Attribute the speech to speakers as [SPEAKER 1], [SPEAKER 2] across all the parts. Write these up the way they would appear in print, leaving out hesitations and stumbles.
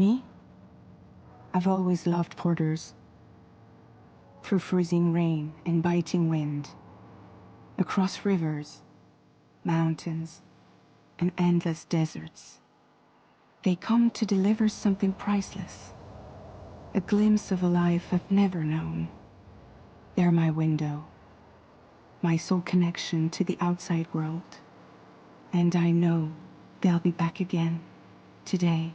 [SPEAKER 1] Me? I've always loved porters. Through freezing rain and biting wind, across rivers, mountains, and endless deserts, they come to deliver something priceless, a glimpse of a life I've never known. They're my window, my sole connection to the outside world, and I know they'll be back again today.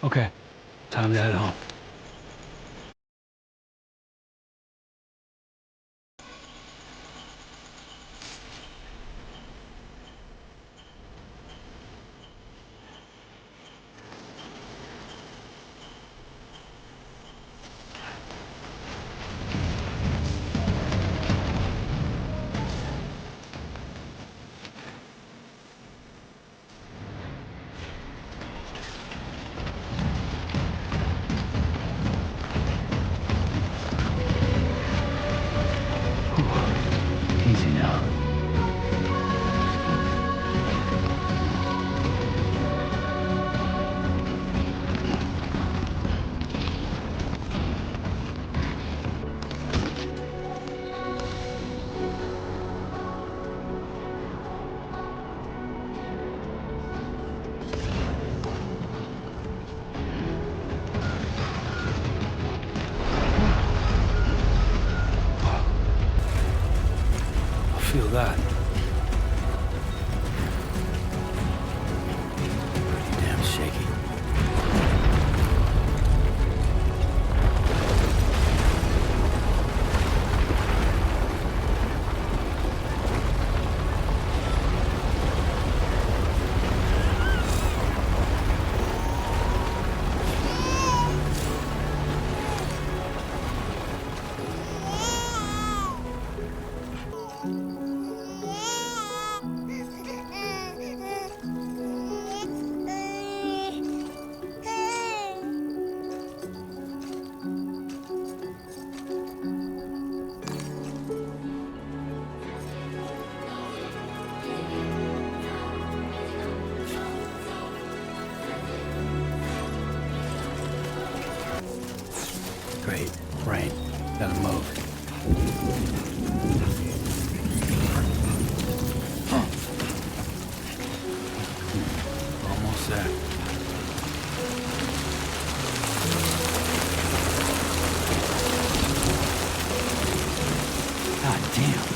[SPEAKER 2] Okay, time to head home. Easy now. I feel that. Pretty damn shaky. Great. Rain. Gotta move. that? God damn.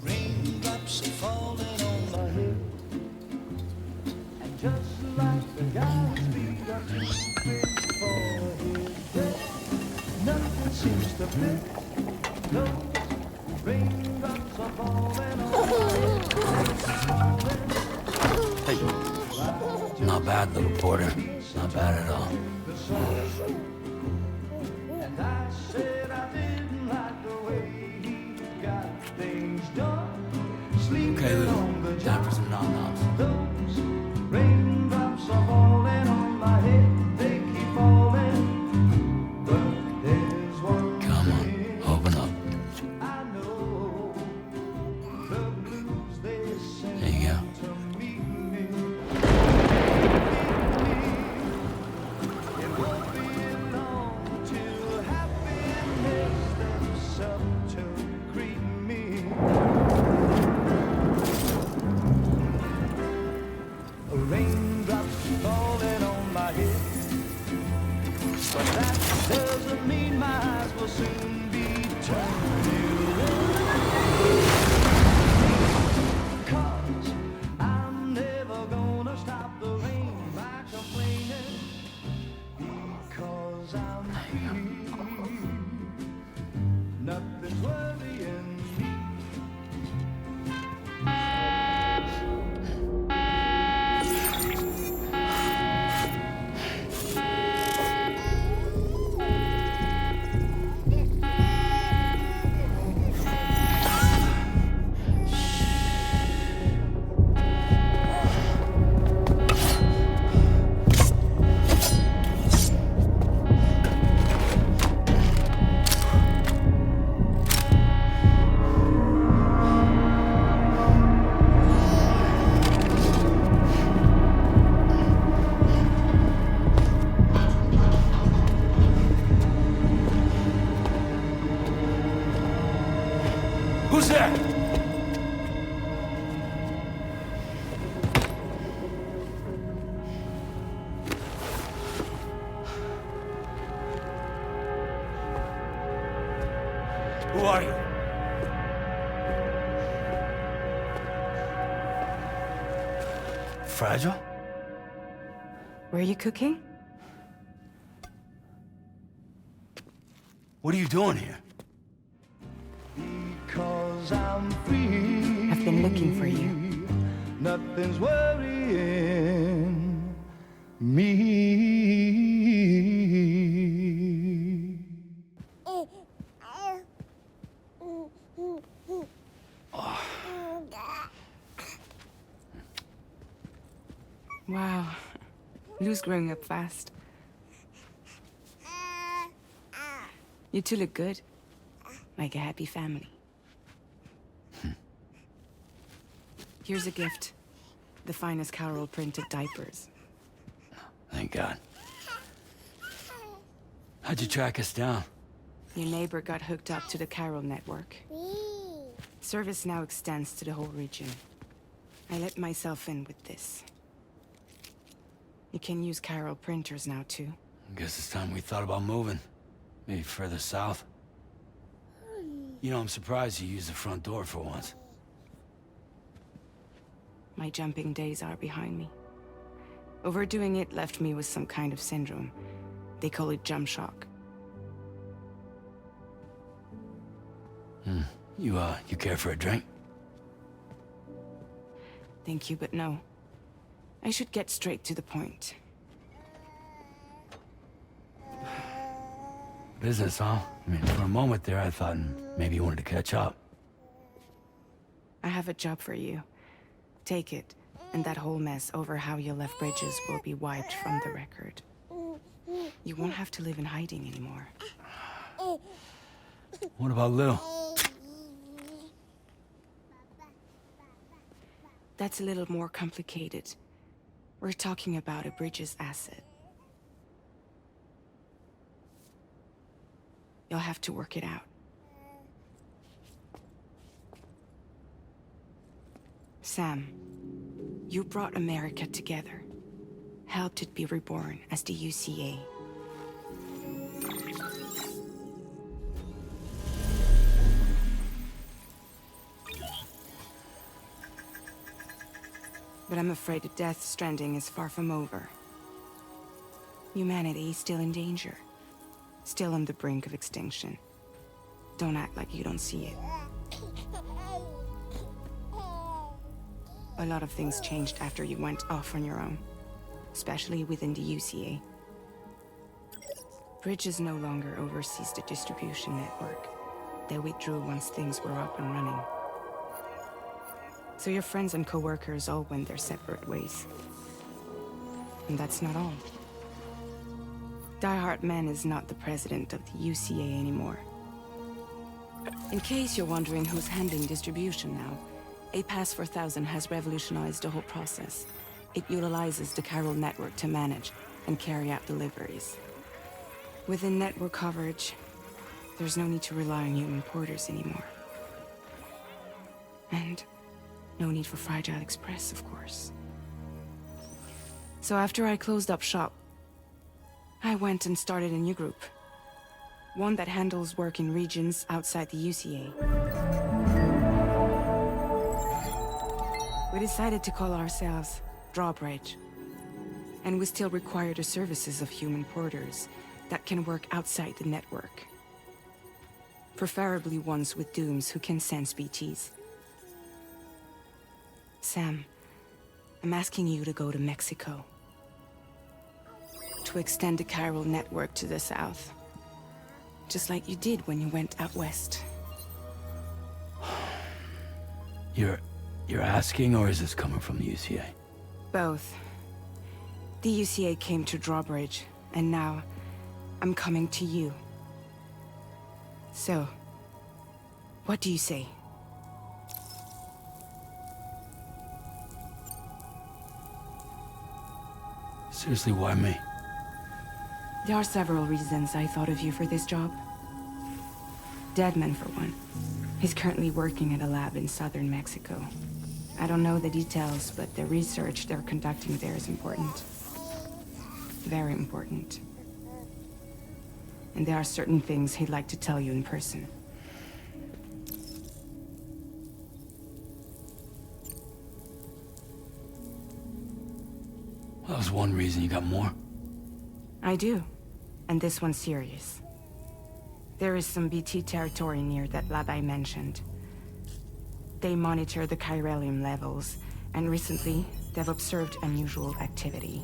[SPEAKER 3] Raindrops are falling on my head, and just like the guy's feet are too big for his head, nothing seems to fit. Those raindrops are falling on my head.
[SPEAKER 2] Hey. Not bad, little porter. Not bad at all.
[SPEAKER 3] And I said I didn't like the way he got things done.
[SPEAKER 2] Okay, Lou. Time for some nom-noms.
[SPEAKER 3] Those raindrops are falling on my head. They keep falling. But there's one
[SPEAKER 2] Come on,
[SPEAKER 3] thing
[SPEAKER 2] open up.
[SPEAKER 3] I know. The blues they send
[SPEAKER 2] There you go.
[SPEAKER 3] to meet me. It won't be long till happiness steps up to greet me. Raindrops falling on my head, but that doesn't mean my eyes will soon be turned to red. 'Cause I'm never gonna stop the rain by complaining, because I'm free. Nothing's worrying me.
[SPEAKER 2] Who's there? Who are you? Fragile?
[SPEAKER 1] Were you cooking?
[SPEAKER 2] What are you doing here?
[SPEAKER 3] Because I'm free.
[SPEAKER 1] I've been looking for you.
[SPEAKER 3] Nothing's worrying me.
[SPEAKER 1] Wow. Lou's growing up fast. You two look good. Like a happy family. Here's a gift. The finest Carol printed diapers.
[SPEAKER 2] Thank God. How'd you track us down?
[SPEAKER 1] Your neighbor got hooked up to the Carol network. Service now extends to the whole region. I let myself in with this. You can use Carol printers now, too.
[SPEAKER 2] Guess it's time we thought about moving. Maybe further south. You know, I'm surprised you used the front door for once.
[SPEAKER 1] My jumping days are behind me. Overdoing it left me with some kind of syndrome. They call it jump shock.
[SPEAKER 2] You care for a drink?
[SPEAKER 1] Thank you, but no. I should get straight to the point.
[SPEAKER 2] Business, huh? I mean, for a moment there, I thought maybe you wanted to catch up.
[SPEAKER 1] I have a job for you. Take it, and that whole mess over how you left bridges will be wiped from the record. You won't have to live in hiding anymore.
[SPEAKER 2] What about Lil?
[SPEAKER 1] That's a little more complicated. We're talking about a Bridges asset. You'll have to work it out. Sam, you brought America together. Helped it be reborn as the UCA. But I'm afraid the death Stranding is far from over. Humanity is still in danger. Still on the brink of extinction. Don't act like you don't see it. A lot of things changed after you went off on your own. Especially within the UCA. Bridges no longer oversees the distribution network. They withdrew once things were up and running. So your friends and co-workers all went their separate ways. And that's not all. Die Hard Man is not the president of the UCA anymore. In case you're wondering who's handling distribution now, A Pass 4000 has revolutionized the whole process. It utilizes the Carol network to manage and carry out deliveries. Within network coverage, there's no need to rely on human porters anymore. And no need for Fragile Express, of course. So after I closed up shop, I went and started a new group. One that handles work in regions outside the UCA. We decided to call ourselves Drawbridge. And we still require the services of human porters that can work outside the network. Preferably ones with dooms who can sense BTs. Sam, I'm asking you to go to Mexico. To extend the Carol network to the south. Just like you did when you went out west.
[SPEAKER 2] You're asking, or is this coming from the UCA?
[SPEAKER 1] Both. The UCA came to Drawbridge, and now I'm coming to you. So, what do you say?
[SPEAKER 2] Seriously, why me?
[SPEAKER 1] There are several reasons I thought of you for this job. Deadman, for one. He's currently working at a lab in southern Mexico. I don't know the details, but the research they're conducting there is important. Very important. And there are certain things he'd like to tell you in person.
[SPEAKER 2] Well, that was one reason. You got more?
[SPEAKER 1] I do. And this one's serious. There is some BT territory near that lab I mentioned. They monitor the chiralium levels, and recently, they've observed unusual activity.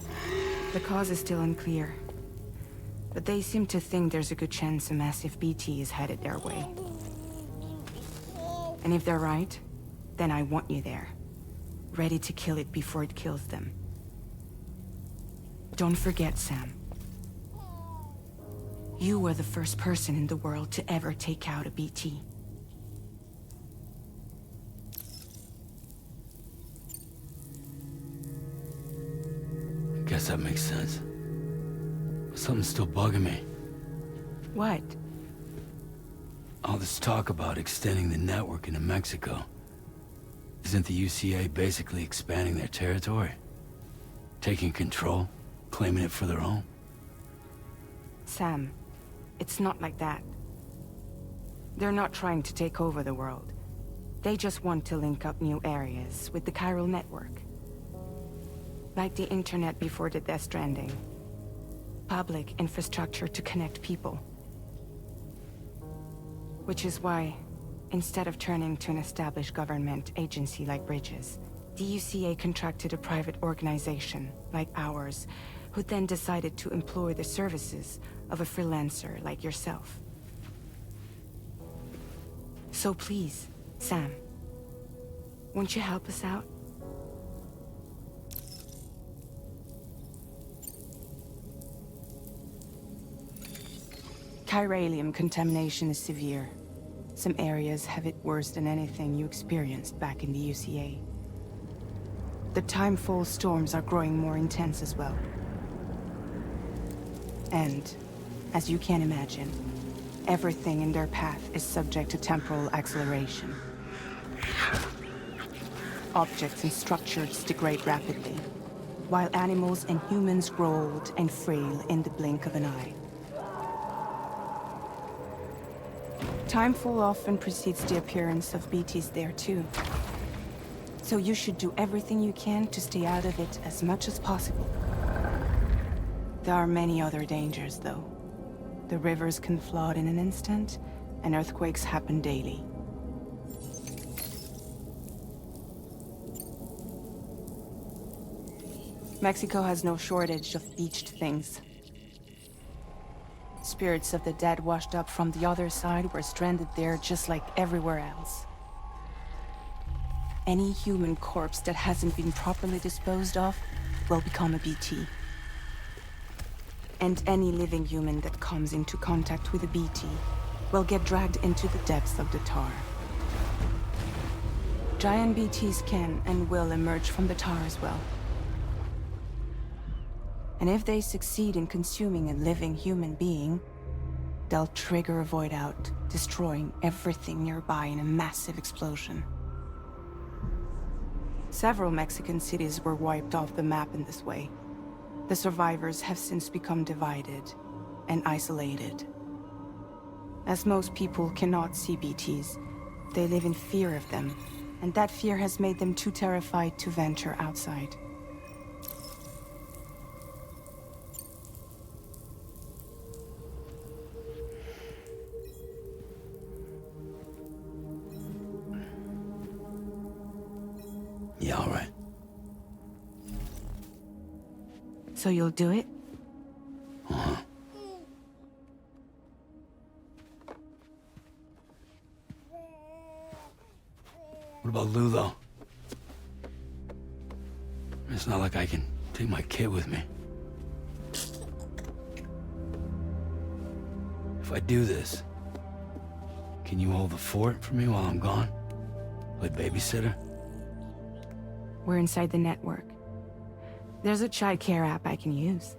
[SPEAKER 1] The cause is still unclear, but they seem to think there's a good chance a massive BT is headed their way. And if they're right, then I want you there, ready to kill it before it kills them. Don't forget, Sam. You were the first person in the world to ever take out a BT.
[SPEAKER 2] Guess that makes sense. But something's still bugging me.
[SPEAKER 1] What?
[SPEAKER 2] All this talk about extending the network into Mexico. Isn't the UCA basically expanding their territory? Taking control? Claiming it for their own?
[SPEAKER 1] Sam, it's not like that. They're not trying to take over the world. They just want to link up new areas with the chiral network. Like the internet before the Death Stranding. Public infrastructure to connect people. Which is why, instead of turning to an established government agency like Bridges, the UCA contracted a private organization, like ours, who then decided to employ the services of a freelancer like yourself. So please, Sam, won't you help us out? Chiralium contamination is severe. Some areas have it worse than anything you experienced back in the UCA. The timefall storms are growing more intense as well. And, as you can imagine, everything in their path is subject to temporal acceleration. Objects and structures degrade rapidly, while animals and humans grow old and frail in the blink of an eye. Timefall often precedes the appearance of BTs there too. So you should do everything you can to stay out of it as much as possible. There are many other dangers, though. The rivers can flood in an instant, and earthquakes happen daily. Mexico has no shortage of beached things. Spirits of the dead washed up from the other side were stranded there just like everywhere else. Any human corpse that hasn't been properly disposed of will become a BT. And any living human that comes into contact with a BT will get dragged into the depths of the tar. Giant BTs can and will emerge from the tar as well. And if they succeed in consuming a living human being, they'll trigger a void out, destroying everything nearby in a massive explosion. Several Mexican cities were wiped off the map in this way. The survivors have since become divided and isolated. As most people cannot see BTs, they live in fear of them, and that fear has made them too terrified to venture outside.
[SPEAKER 2] Yeah, all right.
[SPEAKER 1] So you'll do it?
[SPEAKER 2] Uh-huh. What about Lou, though? It's not like I can take my kid with me. If I do this, can you hold the fort for me while I'm gone? Play babysitter?
[SPEAKER 1] We're inside the network. There's a child care app I can use.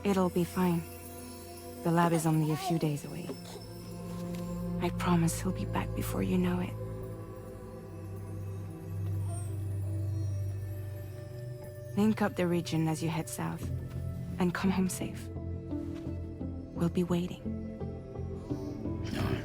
[SPEAKER 1] It'll be fine. The lab is only a few days away. I promise he'll be back before you know it. Link up the region as you head south, and come home safe. We'll be waiting.
[SPEAKER 2] All right.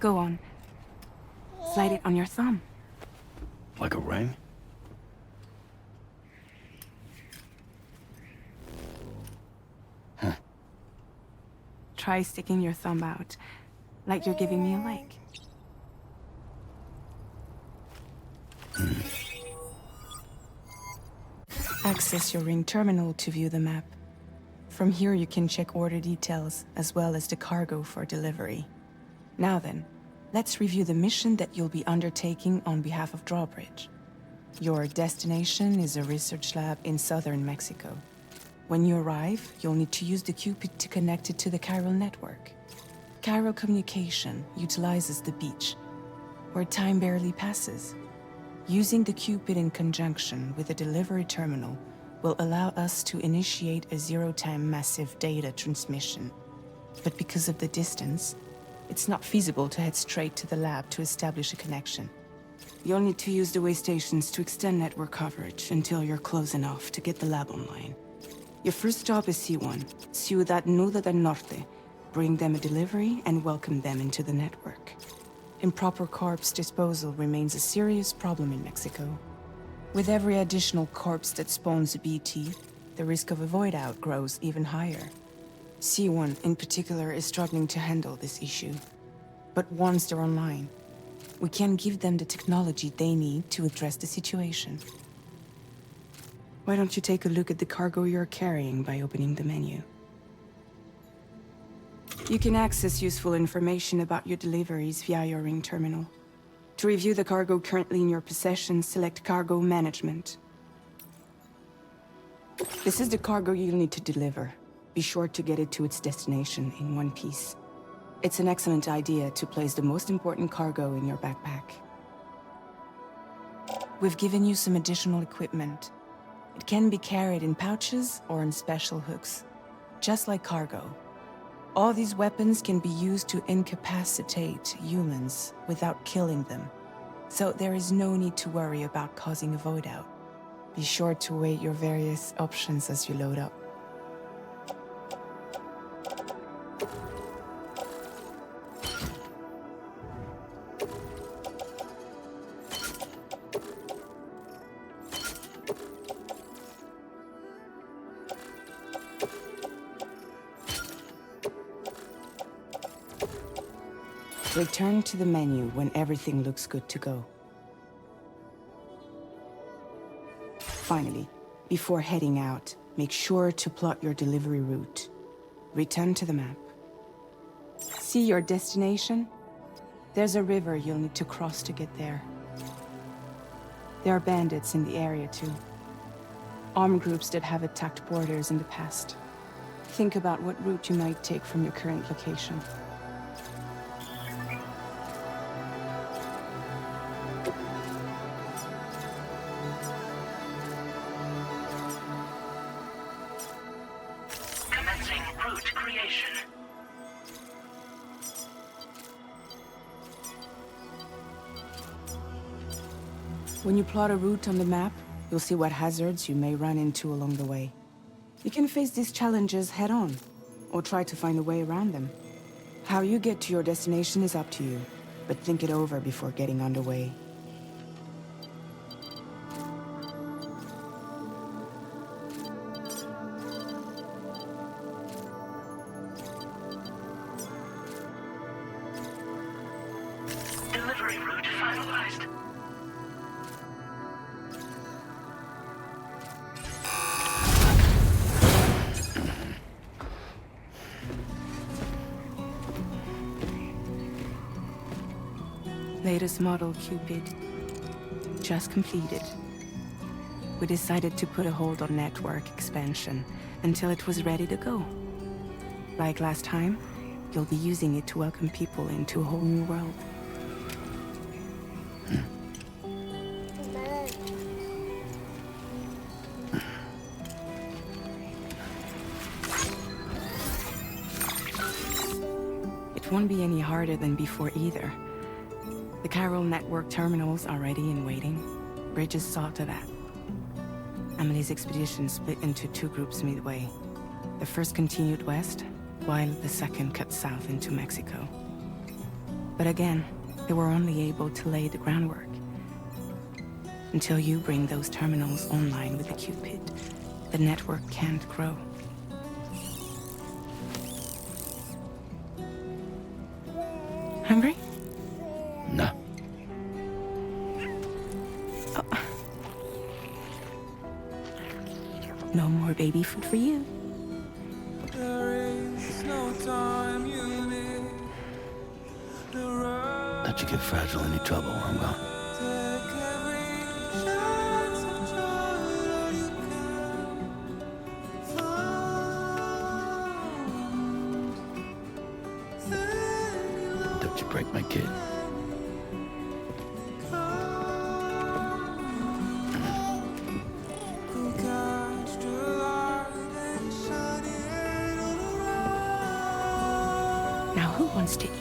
[SPEAKER 1] Go on. Slide it on your thumb.
[SPEAKER 2] Like a ring?
[SPEAKER 1] Try sticking your thumb out, like you're giving me a like. Access your ring terminal to view the map. From here you can check order details, as well as the cargo for delivery. Now then, let's review the mission that you'll be undertaking on behalf of Drawbridge. Your destination is a research lab in southern Mexico. When you arrive, you'll need to use the Cupid to connect it to the chiral network. Chiral communication utilizes the beach, where time barely passes. Using the Cupid in conjunction with a delivery terminal will allow us to initiate a zero-time massive data transmission. But because of the distance, it's not feasible to head straight to the lab to establish a connection. You'll need to use the way stations to extend network coverage until you're close enough to get the lab online. Your first stop is C1, Ciudad Nuda del Norte. Bring them a delivery and welcome them into the network. Improper corpse disposal remains a serious problem in Mexico. With every additional corpse that spawns a BT, the risk of a void out grows even higher. C1 in particular is struggling to handle this issue. But once they're online, we can give them the technology they need to address the situation. Why don't you take a look at the cargo you're carrying by opening the menu? You can access useful information about your deliveries via your ring terminal. To review the cargo currently in your possession, select Cargo Management. This is the cargo you'll need to deliver. Be sure to get it to its destination in one piece. It's an excellent idea to place the most important cargo in your backpack. We've given you some additional equipment. It can be carried in pouches or in special hooks, just like cargo. All these weapons can be used to incapacitate humans without killing them, so there is no need to worry about causing a void out. Be sure to weigh your various options as you load up. Return to the menu when everything looks good to go. Finally, before heading out, make sure to plot your delivery route. Return to the map. See your destination? There's a river you'll need to cross to get there. There are bandits in the area too. Armed groups that have attacked borders in the past. Think about what route you might take from your current location. When you plot a route on the map, you'll see what hazards you may run into along the way. You can face these challenges head-on, or try to find a way around them. How you get to your destination is up to you, but think it over before getting underway.
[SPEAKER 4] Delivery route finalized.
[SPEAKER 1] Latest model Cupid. Just completed. We decided to put a hold on network expansion until it was ready to go. Like last time, you'll be using it to welcome people into a whole new world. It won't be any harder than before either. The chiral network terminals are ready and waiting. Bridges saw to that. Amelie's expedition split into two groups midway. The first continued west, while the second cut south into Mexico. But again, they were only able to lay the groundwork. Until you bring those terminals online with the Cupid, the network can't grow. Hungry?
[SPEAKER 2] No.
[SPEAKER 1] No more baby food for you.
[SPEAKER 2] Don't you get fragile any trouble while I'm gone. Don't you break my kid.
[SPEAKER 1] Now who wants to eat?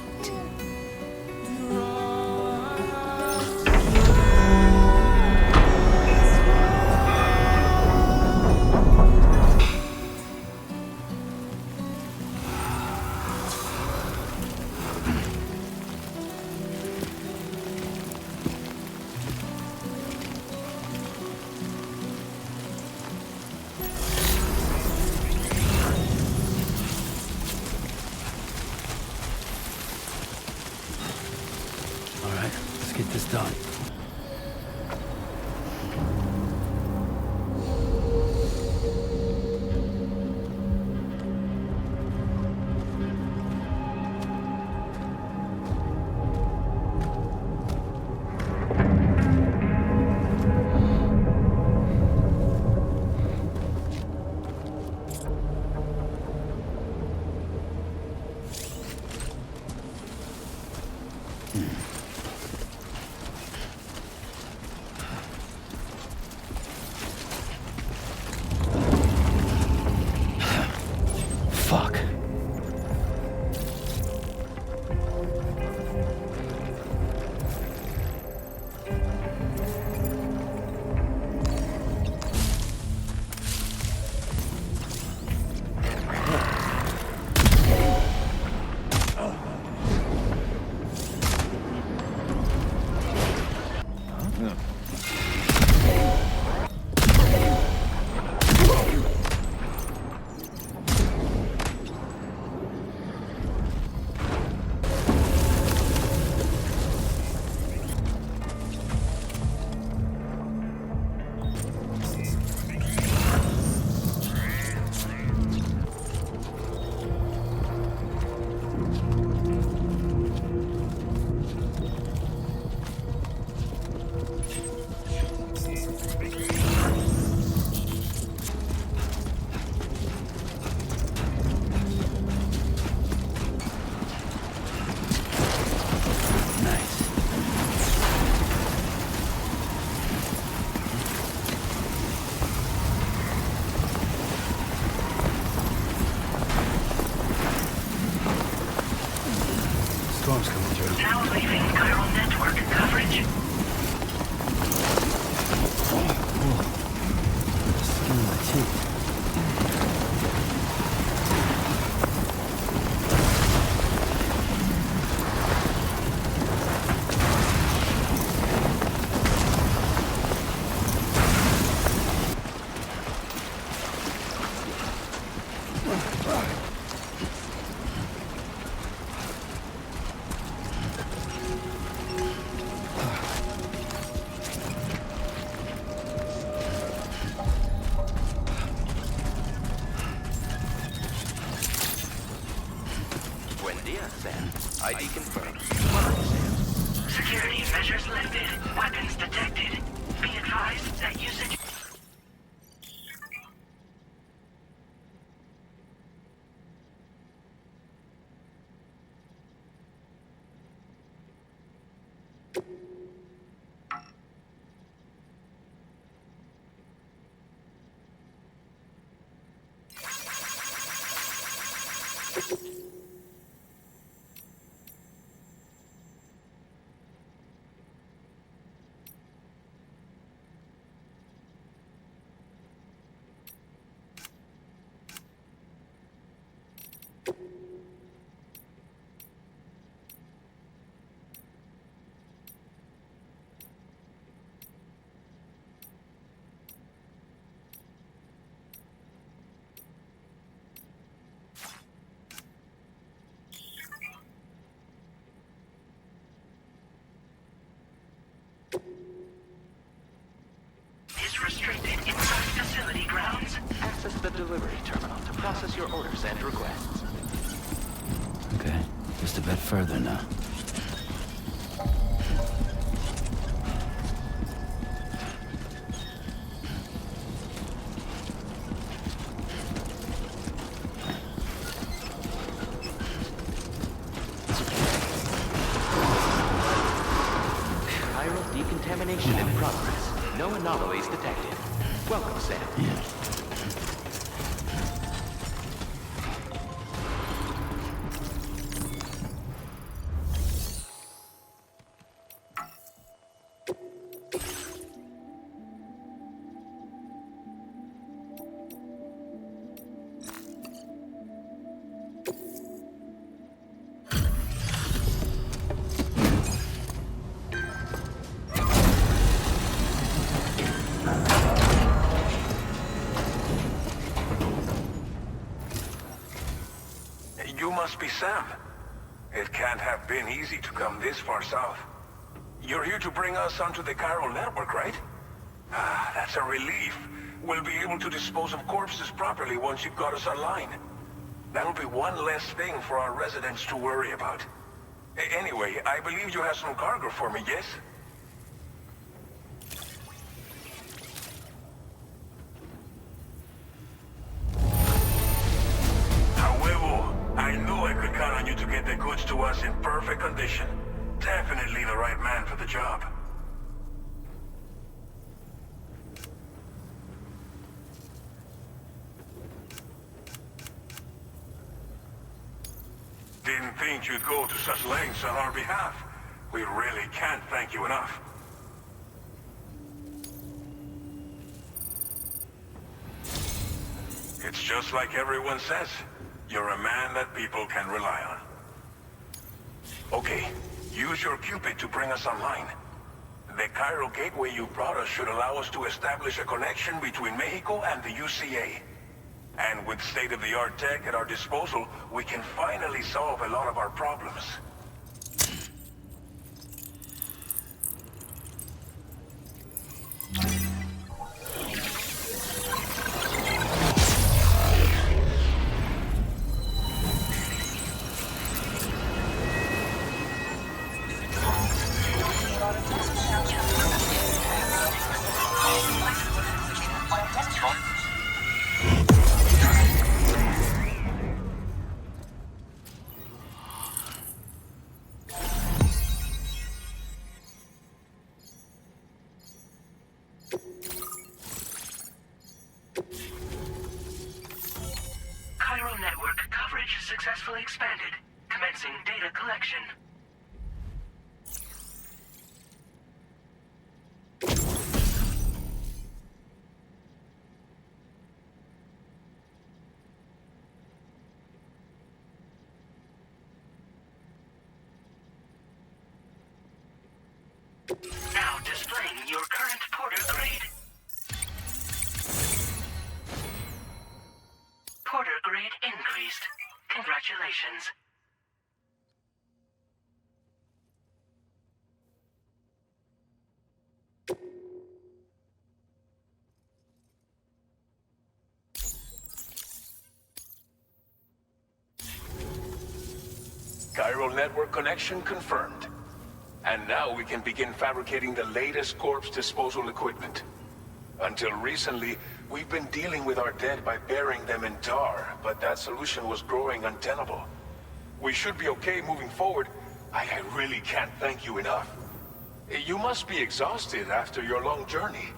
[SPEAKER 2] All right, let's get this done. Fuck. Nice. Storm's coming through.
[SPEAKER 4] Now leaving chiral network coverage.
[SPEAKER 2] Skin on my teeth.
[SPEAKER 5] Buen dia, Sam. ID confirmed.
[SPEAKER 4] Security measures lifted. Weapons detected. Be advised that usage...
[SPEAKER 5] discuss your orders and requests.
[SPEAKER 2] Okay, just a bit further now.
[SPEAKER 5] Decontamination in progress. No anomalies detected. Welcome, Sam.
[SPEAKER 2] Yeah.
[SPEAKER 6] You must be Sam. It can't have been easy to come this far south. You're here to bring us onto the chiral network, right? Ah, that's a relief. We'll be able to dispose of corpses properly once you've got us online. That'll be one less thing for our residents to worry about. Anyway, I believe you have some cargo for me, yes? I knew I could count on you to get the goods to us in perfect condition. Definitely the right man for the job. Didn't think you'd go to such lengths on our behalf. We really can't thank you enough. It's just like everyone says. You're a man that people can rely on. Okay, use your Cupid to bring us online. The chiral gateway you brought us should allow us to establish a connection between Mexico and the UCA. And with state-of-the-art tech at our disposal, we can finally solve a lot of our problems.
[SPEAKER 4] Chiral network coverage successfully expanded. Commencing data collection. Now displaying your current porter grade. Porter grade increased. Congratulations.
[SPEAKER 6] Chiral network connection confirmed. And now we can begin fabricating the latest corpse disposal equipment. Until recently, we've been dealing with our dead by burying them in tar, but that solution was growing untenable. We should be okay moving forward. I really can't thank you enough. You must be exhausted after your long journey.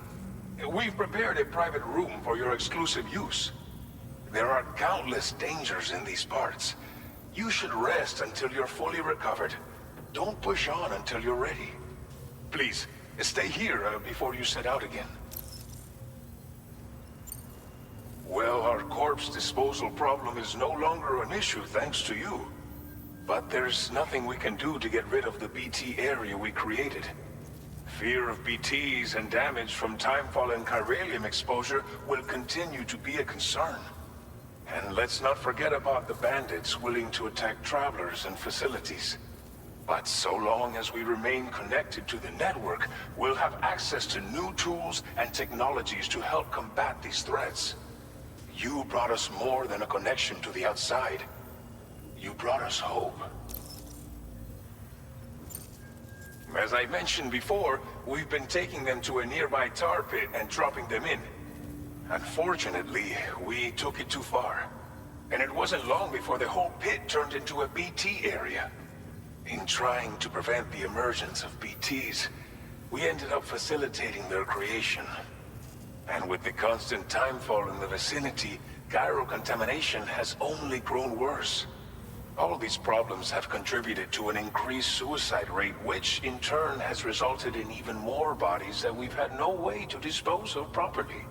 [SPEAKER 6] We've prepared a private room for your exclusive use. There are countless dangers in these parts. You should rest until you're fully recovered. Don't push on until you're ready. Please, stay here before you set out again. Well, our corpse disposal problem is no longer an issue thanks to you. But there's nothing we can do to get rid of the BT area we created. Fear of BTs and damage from timefall and chiralium exposure will continue to be a concern. And let's not forget about the bandits willing to attack travelers and facilities. But so long as we remain connected to the network, we'll have access to new tools and technologies to help combat these threats. You brought us more than a connection to the outside. You brought us hope. As I mentioned before, we've been taking them to a nearby tar pit and dropping them in. Unfortunately, we took it too far. And it wasn't long before the whole pit turned into a BT area. In trying to prevent the emergence of BTs, we ended up facilitating their creation. And with the constant timefall in the vicinity, gyro contamination has only grown worse. All these problems have contributed to an increased suicide rate, which in turn has resulted in even more bodies that we've had no way to dispose of properly.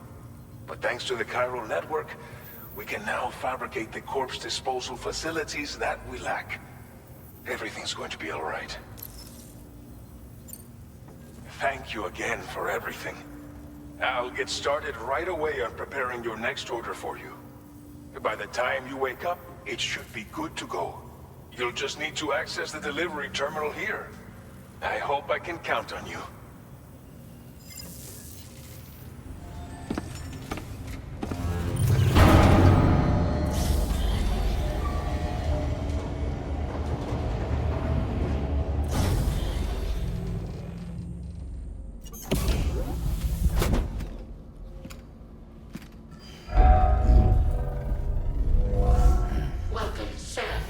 [SPEAKER 6] But thanks to the chiral network, we can now fabricate the corpse disposal facilities that we lack. Everything's going to be all right. Thank you again for everything. I'll get started right away on preparing your next order for you. By the time you wake up, it should be good to go. You'll just need to access the delivery terminal here. I hope I can count on you.
[SPEAKER 5] Welcome, Sam.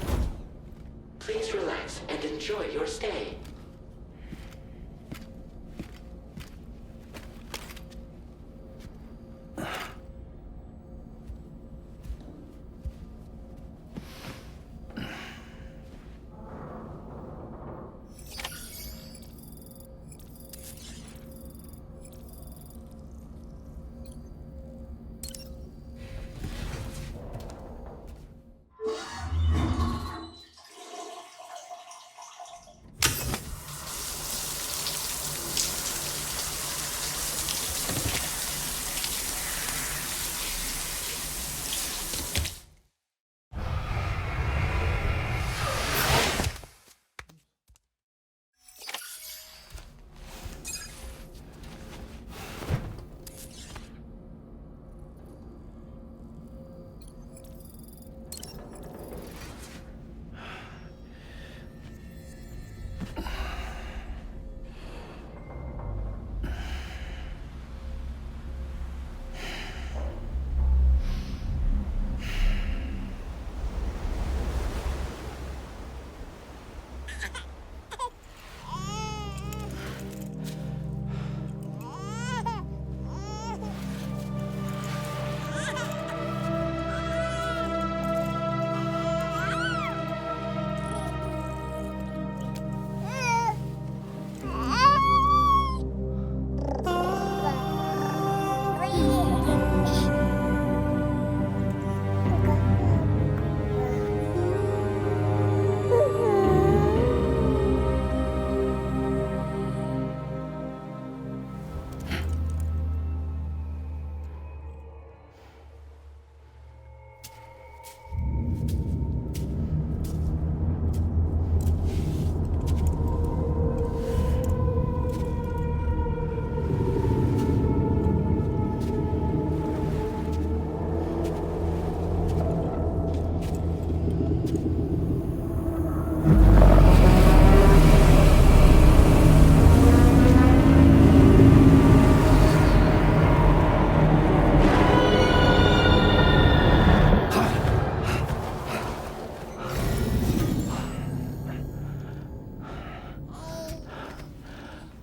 [SPEAKER 5] Please relax and enjoy your stay.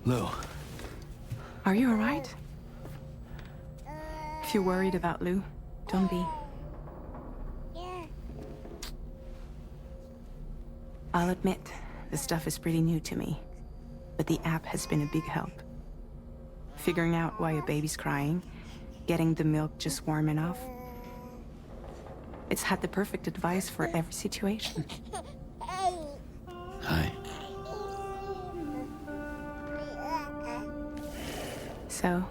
[SPEAKER 2] Lou,
[SPEAKER 1] Are you alright? If you're worried about Lou, don't be. I'll admit, this stuff is pretty new to me, but the app has been a big help. Figuring out why a baby's crying, getting the milk just warm enough. It's had the perfect advice for every situation.
[SPEAKER 2] hi.
[SPEAKER 1] So,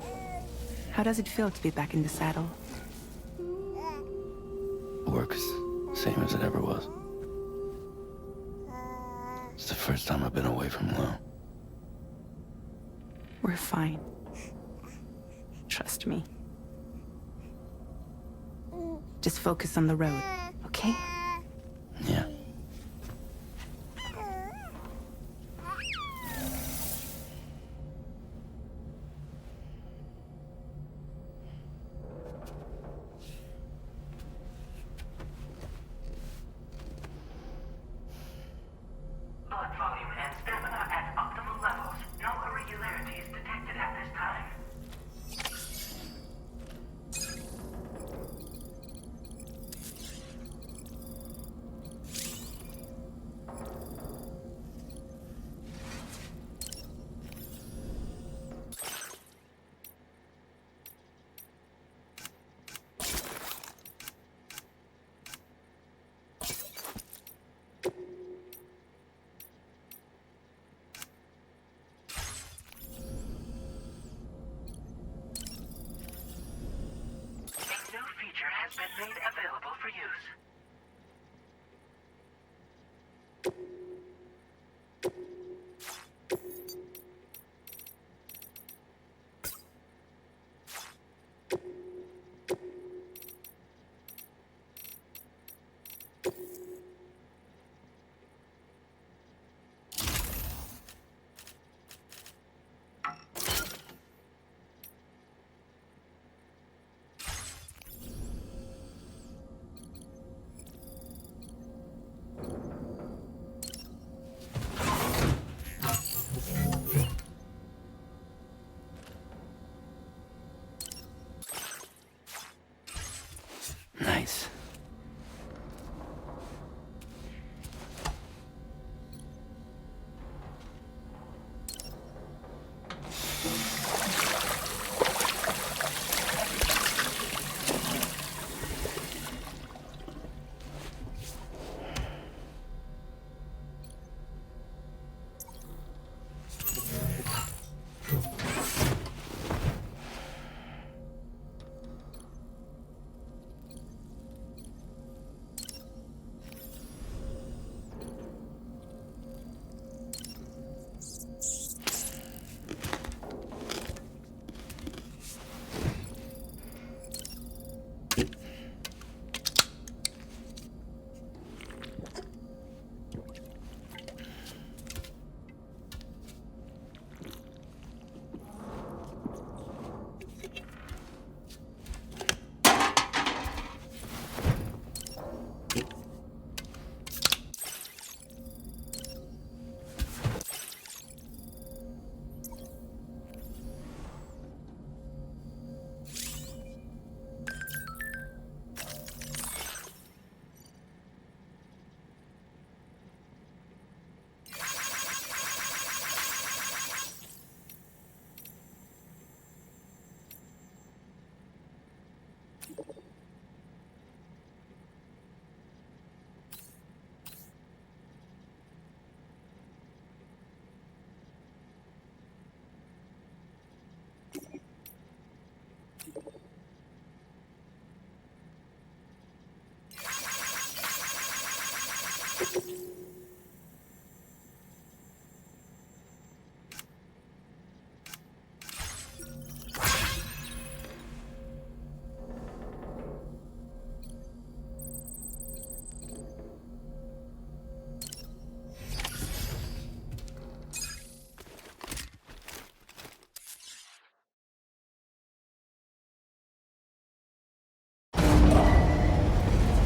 [SPEAKER 1] how does it feel to be back in the saddle?
[SPEAKER 2] Works same as it ever was. It's the first time I've been away from Lou.
[SPEAKER 1] We're fine. Trust me. Just focus on the road, okay?
[SPEAKER 2] Yeah.
[SPEAKER 4] Blood volume and stamina at optimal levels. No irregularities detected at this time. A new feature has been made available for use.
[SPEAKER 2] Nice.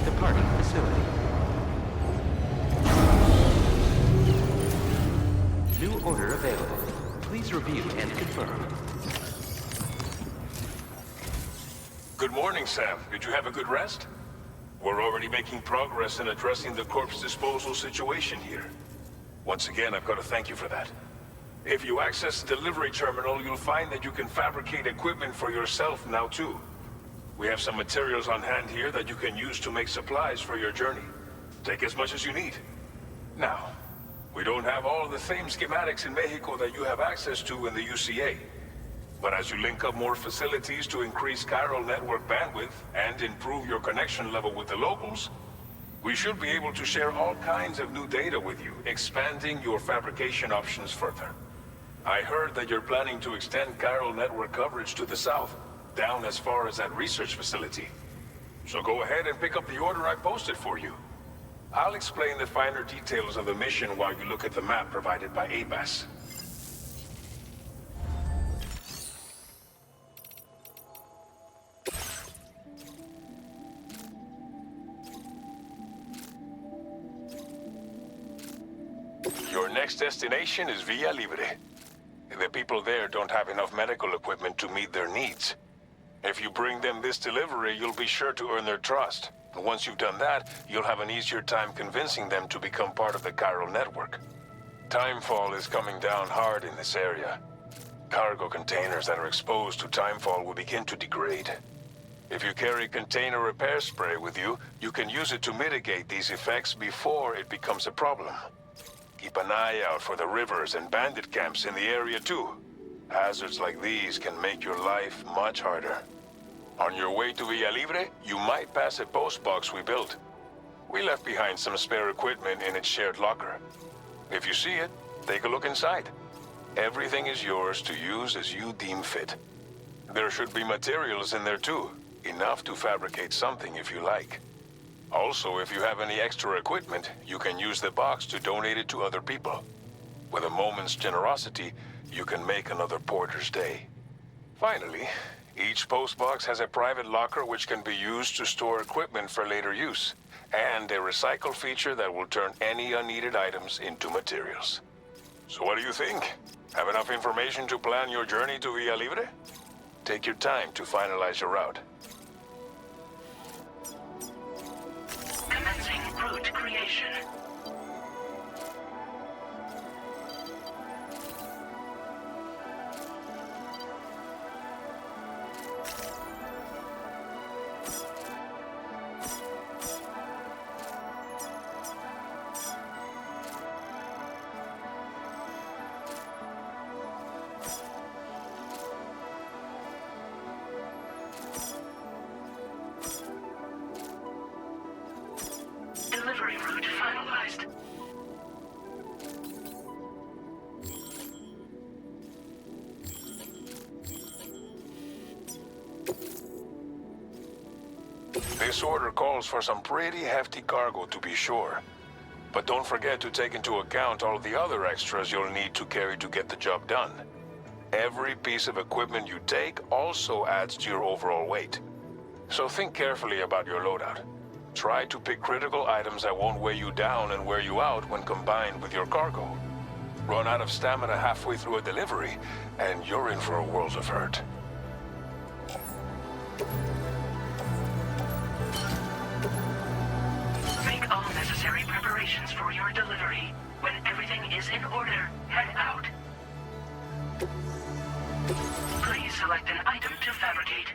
[SPEAKER 5] Departing facility. New order available. Please review and confirm.
[SPEAKER 6] Good morning, Sam. Did you have a good rest? We're already making progress in addressing the corpse disposal situation here. Once again, I've got to thank you for that. If you access the delivery terminal, you'll find that you can fabricate equipment for yourself now too. We have some materials on hand here that you can use to make supplies for your journey. Take as much as you need. Now, we don't have all the same schematics in Mexico that you have access to in the UCA. But as you link up more facilities to increase chiral network bandwidth and improve your connection level with the locals, we should be able to share all kinds of new data with you, expanding your fabrication options further. I heard that you're planning to extend chiral network coverage to the south, down as far as that research facility. So go ahead and pick up the order I posted for you. I'll explain the finer details of the mission while you look at the map provided by ABAS. Your next destination is Villa Libre. The people there don't have enough medical equipment to meet their needs. If you bring them this delivery, you'll be sure to earn their trust. And once you've done that, you'll have an easier time convincing them to become part of the chiral network. Timefall is coming down hard in this area. Cargo containers that are exposed to timefall will begin to degrade. If you carry container repair spray with you, you can use it to mitigate these effects before it becomes a problem. Keep an eye out for the rivers and bandit camps in the area too. Hazards like these can make your life much harder. On your way to Villa Libre, you might pass a post box we built. We left behind some spare equipment in its shared locker. If you see it, take a look inside. Everything is yours to use as you deem fit. There should be materials in there too, enough to fabricate something if you like. Also, if you have any extra equipment, you can use the box to donate it to other people. With a moment's generosity, you can make another porter's day. Finally, each postbox has a private locker which can be used to store equipment for later use, and a recycle feature that will turn any unneeded items into materials. So what do you think? Have enough information to plan your journey to Villa Libre? Take your time to finalize your route.
[SPEAKER 4] Commencing route creation. Delivery route finalized.
[SPEAKER 6] This order calls for some pretty hefty cargo to be sure. But don't forget to take into account all the other extras you'll need to carry to get the job done. Every piece of equipment you take also adds to your overall weight. So think carefully about your loadout. Try to pick critical items that won't weigh you down and wear you out when combined with your cargo. Run out of stamina halfway through a delivery, and you're in for a world of hurt.
[SPEAKER 4] Make all necessary preparations for your delivery. When everything is in order, head out. Please select an item to fabricate.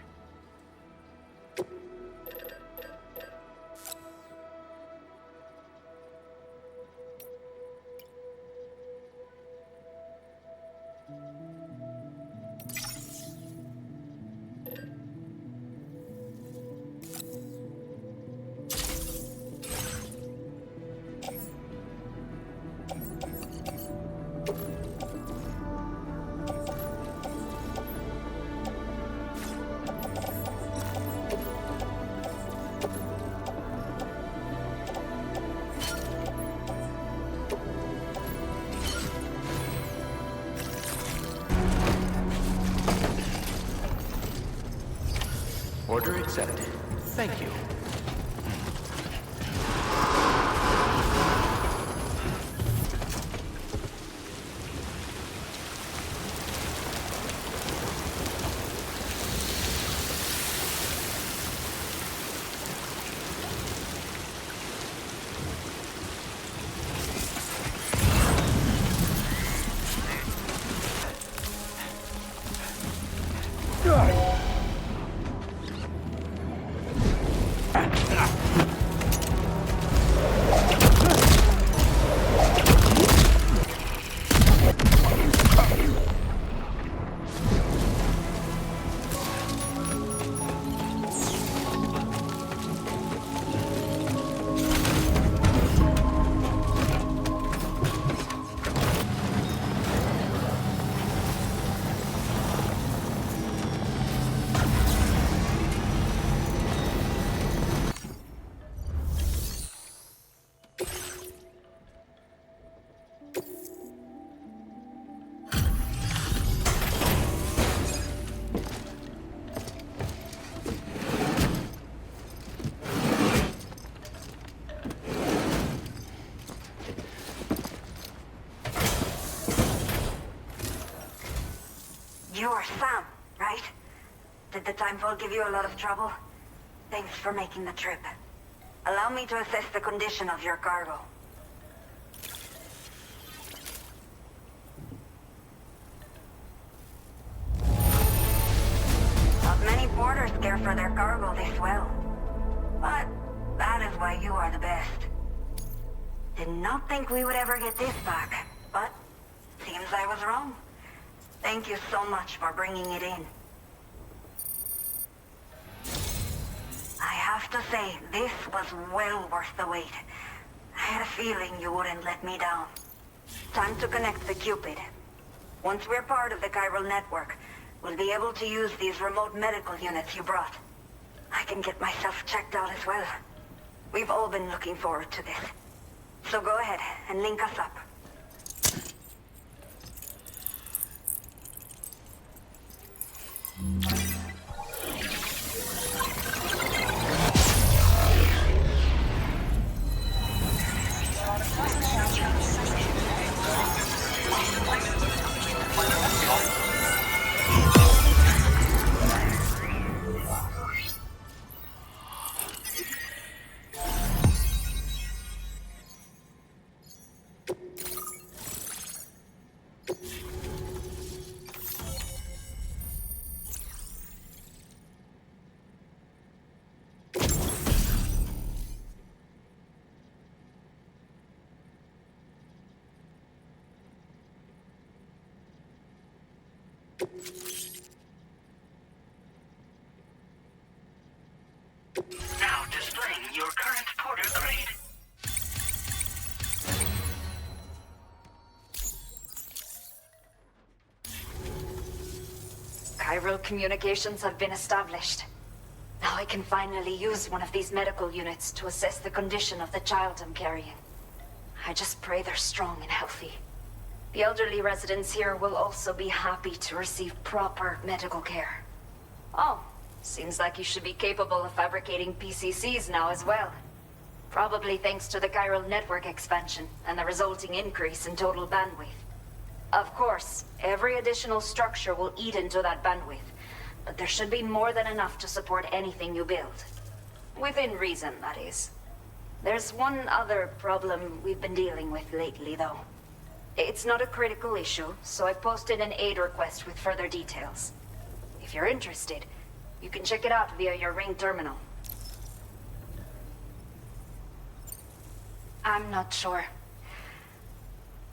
[SPEAKER 5] Order accepted. Thank you.
[SPEAKER 7] You're Sam, right? Did the timefall give you a lot of trouble? Thanks for making the trip. Allow me to assess the condition of your cargo. Not many porters care for their cargo this well. But that is why you are the best. Did not think we would ever get this back, but seems I was wrong. Thank you so much for bringing it in. I have to say, this was well worth the wait. I had a feeling you wouldn't let me down. Time to connect the Cupid. Once we're part of the chiral network, we'll be able to use these remote medical units you brought. I can get myself checked out as well. We've all been looking forward to this. So go ahead and link us up.
[SPEAKER 4] Now displaying your current porter grade.
[SPEAKER 7] Chiral communications have been established. Now I can finally use one of these medical units to assess the condition of the child I'm carrying. I just pray they're strong and healthy. The elderly residents here will also be happy to receive proper medical care. Oh, seems like you should be capable of fabricating PCCs now as well. Probably thanks to the chiral network expansion and the resulting increase in total bandwidth. Of course, every additional structure will eat into that bandwidth, but there should be more than enough to support anything you build. Within reason, that is. There's one other problem we've been dealing with lately, though. It's not a critical issue, so I posted an aid request with further details. If you're interested, you can check it out via your ring terminal. I'm not sure.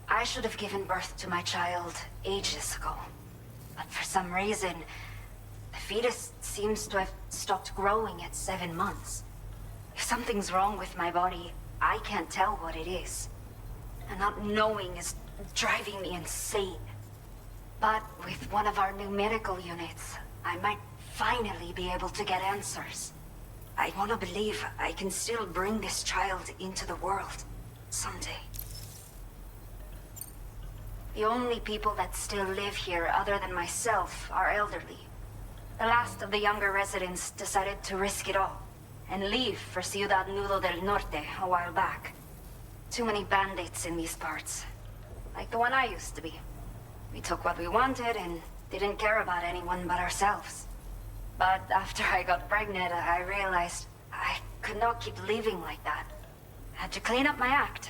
[SPEAKER 7] I should have given birth to my child ages ago. But for some reason, the fetus seems to have stopped growing at 7 months. If something's wrong with my body, I can't tell what it is. And not knowing is driving me insane. But with one of our new medical units, I might finally be able to get answers. I want to believe I can still bring this child into the world someday. The only people that still live here other than myself are elderly. The last of the younger residents decided to risk it all and leave for Ciudad Nudo del Norte a while back. Too many bandits in these parts. Like the one I used to be. We took what we wanted and didn't care about anyone but ourselves. But after I got pregnant, I realized I could not keep living like that. I had to clean up my act.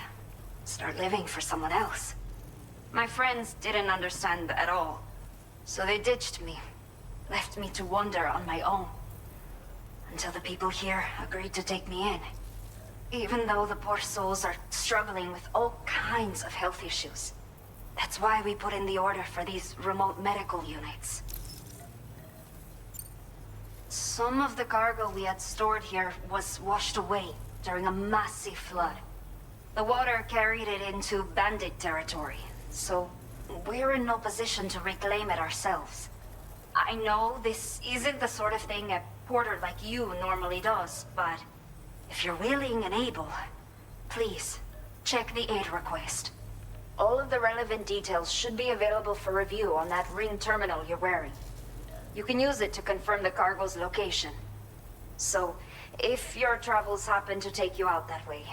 [SPEAKER 7] Start living for someone else. My friends didn't understand at all. So they ditched me. Left me to wander on my own. Until the people here agreed to take me in. Even though the poor souls are struggling with all kinds of health issues. That's why we put in the order for these remote medical units. Some of the cargo we had stored here was washed away during a massive flood. The water carried it into bandit territory, so we're in no position to reclaim it ourselves. I know this isn't the sort of thing a porter like you normally does, but if you're willing and able, please, check the aid request. All of the relevant details should be available for review on that ring terminal you're wearing. You can use it to confirm the cargo's location. So, if your travels happen to take you out that way,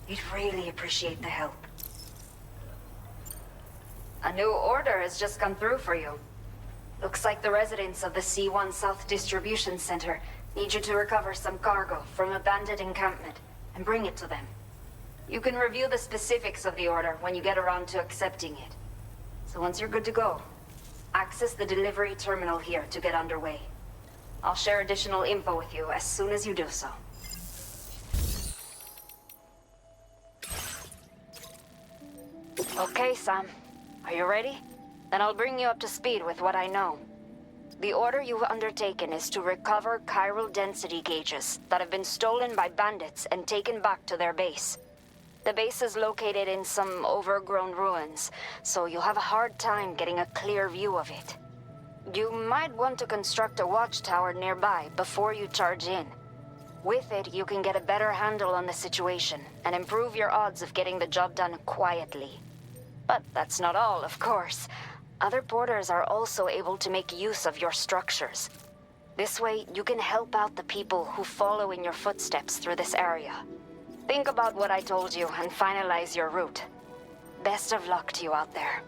[SPEAKER 7] we'd really appreciate the help. A new order has just come through for you. Looks like the residents of the C1 South Distribution Center need you to recover some cargo from a bandit encampment and bring it to them. You can review the specifics of the order when you get around to accepting it. So once you're good to go, access the delivery terminal here to get underway. I'll share additional info with you as soon as you do so. Okay, Sam. Are you ready? Then I'll bring you up to speed with what I know. The order you've undertaken is to recover chiral density gauges that have been stolen by bandits and taken back to their base. The base is located in some overgrown ruins, so you'll have a hard time getting a clear view of it. You might want to construct a watchtower nearby before you charge in. With it, you can get a better handle on the situation and improve your odds of getting the job done quietly. But that's not all, of course. Other porters are also able to make use of your structures. This way, you can help out the people who follow in your footsteps through this area. Think about what I told you and finalize your route. Best of luck to you out there.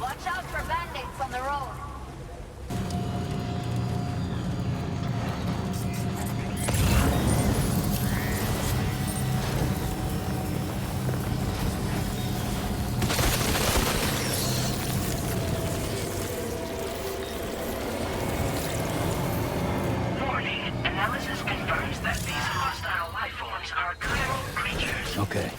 [SPEAKER 7] Watch out for bandits on the road.
[SPEAKER 4] Warning. Analysis confirms that these hostile life forms are chiral creatures.
[SPEAKER 2] Okay.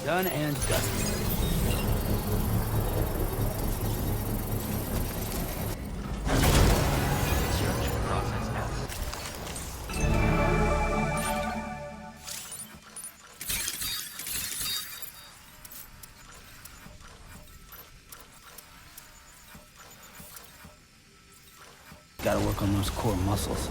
[SPEAKER 2] Done and dusted.
[SPEAKER 5] Construction process
[SPEAKER 2] Gotta work on those core muscles.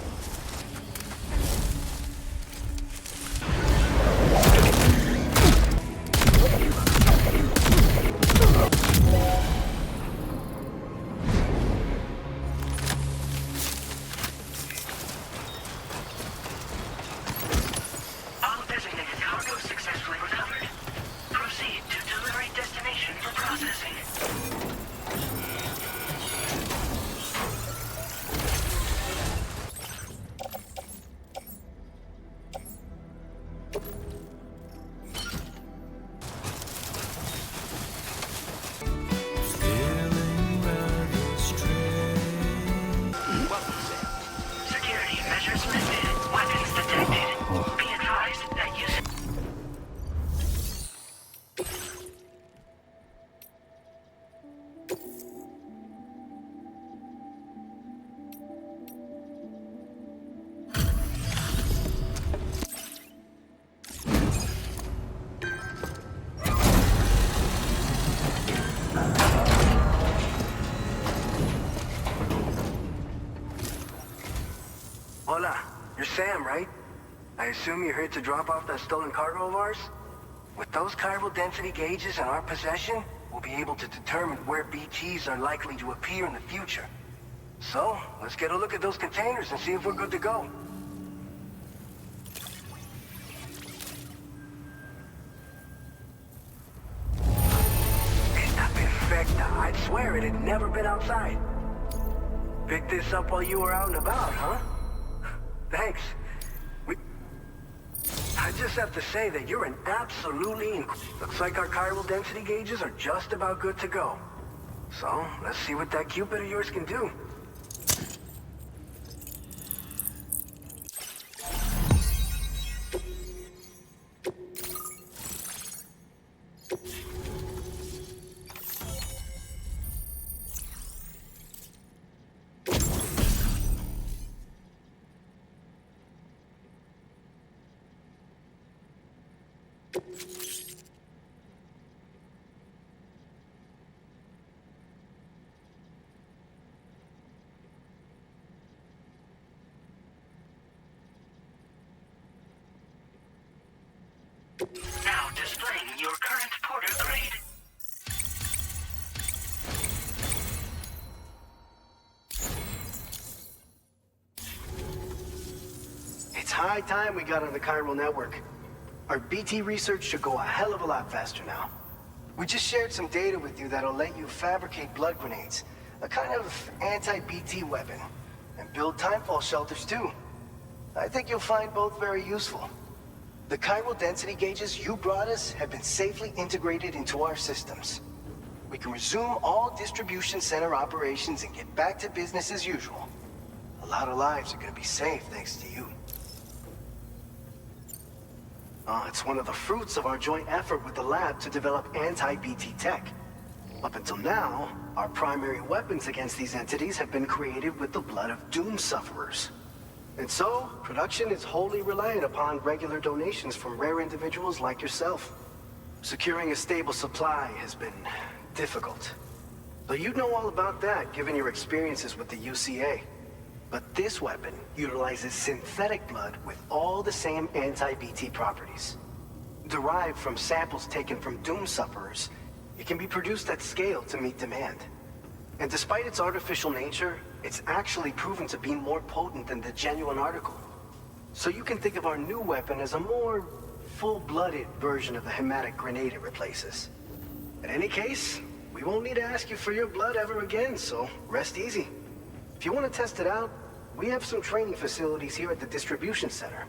[SPEAKER 4] All designated cargo successfully recovered. Proceed to delivery destination for processing.
[SPEAKER 5] Welcome, Sam.
[SPEAKER 4] Security measures lifted. Weapons detected. Be advised that use...
[SPEAKER 8] Hola, you're Sam, right? I assume you're here to drop off that stolen cargo of ours? With those chiral density gauges in our possession, we'll be able to determine where BTs are likely to appear in the future. So, let's get a look at those containers and see if we're good to go. Está perfecta. I'd swear it had never been outside. Picked this up while you were out and about, huh? Thanks. I just have to say that you're an absolutely looks like our chiral density gauges are just about good to go. So, let's see what that Cupid of yours can do.
[SPEAKER 4] Now displaying your current porter grade.
[SPEAKER 8] It's high time we got on the chiral network. Our BT research should go a hell of a lot faster now. We just shared some data with you that'll let you fabricate blood grenades, a kind of anti-BT weapon, and build timefall shelters too. I think you'll find both very useful. The chiral density gauges you brought us have been safely integrated into our systems. We can resume all distribution center operations and get back to business as usual. A lot of lives are gonna be saved thanks to you. It's one of the fruits of our joint effort with the lab to develop anti-BT tech. Up until now, our primary weapons against these entities have been created with the blood of doom sufferers. And so, production is wholly reliant upon regular donations from rare individuals like yourself. Securing a stable supply has been difficult. But you'd know all about that given your experiences with the UCA. But this weapon utilizes synthetic blood with all the same anti-BT properties. Derived from samples taken from doom sufferers, it can be produced at scale to meet demand. And despite its artificial nature, it's actually proven to be more potent than the genuine article. So you can think of our new weapon as a more full-blooded version of the hematic grenade it replaces. In any case, we won't need to ask you for your blood ever again, so rest easy. If you want to test it out, we have some training facilities here at the distribution center.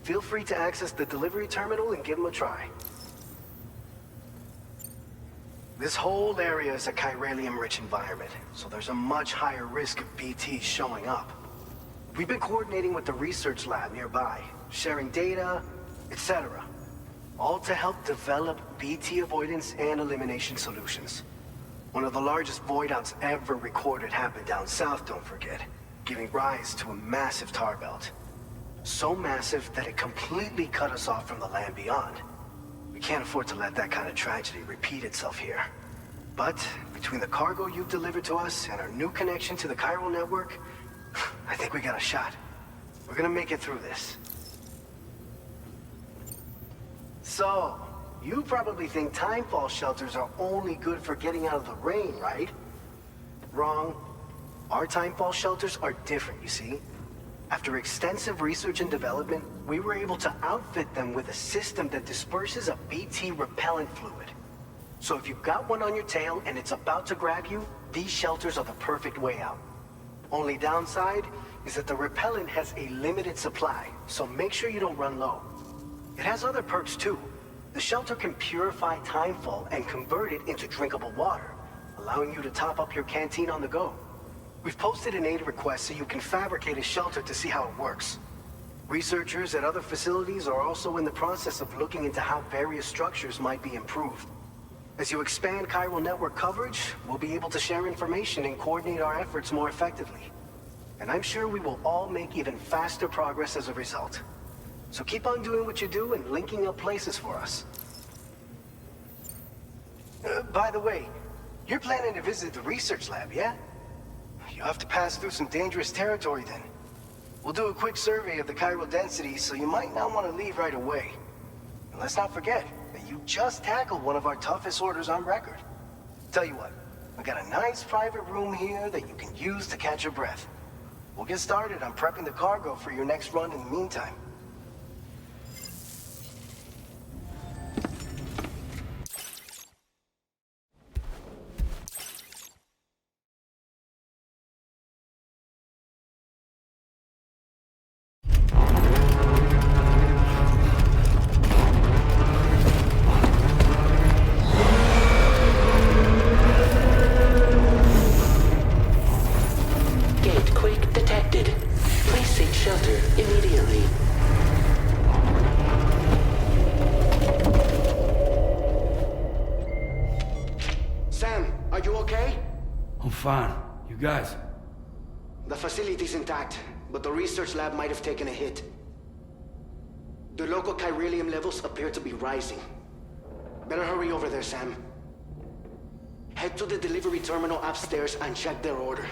[SPEAKER 8] Feel free to access the delivery terminal and give them a try. This whole area is a chiralium-rich environment, so there's a much higher risk of BTs showing up. We've been coordinating with the research lab nearby, sharing data, etc. All to help develop BT avoidance and elimination solutions. One of the largest void outs ever recorded happened down south, don't forget, giving rise to a massive tar belt. So massive that it completely cut us off from the land beyond. We can't afford to let that kind of tragedy repeat itself here. But between the cargo you've delivered to us and our new connection to the chiral network, I think we got a shot. We're gonna make it through this. So, you probably think timefall shelters are only good for getting out of the rain, right? Wrong. Our timefall shelters are different, you see. After extensive research and development, we were able to outfit them with a system that disperses a BT repellent fluid. So if you've got one on your tail and it's about to grab you, these shelters are the perfect way out. Only downside is that the repellent has a limited supply, so make sure you don't run low. It has other perks too. The shelter can purify timefall and convert it into drinkable water, allowing you to top up your canteen on the go. We've posted an aid request so you can fabricate a shelter to see how it works. Researchers at other facilities are also in the process of looking into how various structures might be improved. As you expand chiral network coverage, we'll be able to share information and coordinate our efforts more effectively. And I'm sure we will all make even faster progress as a result. So keep on doing what you do and linking up places for us. By the way, you're planning to visit the research lab, yeah? You'll have to pass through some dangerous territory then. We'll do a quick survey of the chiral density, so you might not want to leave right away. And let's not forget that you just tackled one of our toughest orders on record. Tell you what, we got a nice private room here that you can use to catch your breath. We'll get started on prepping the cargo for your next run in the meantime.
[SPEAKER 2] You guys.
[SPEAKER 9] The facility's intact, but the research lab might have taken a hit. The local chiralium levels appear to be rising. Better hurry over there, Sam. Head to the delivery terminal upstairs and check their order.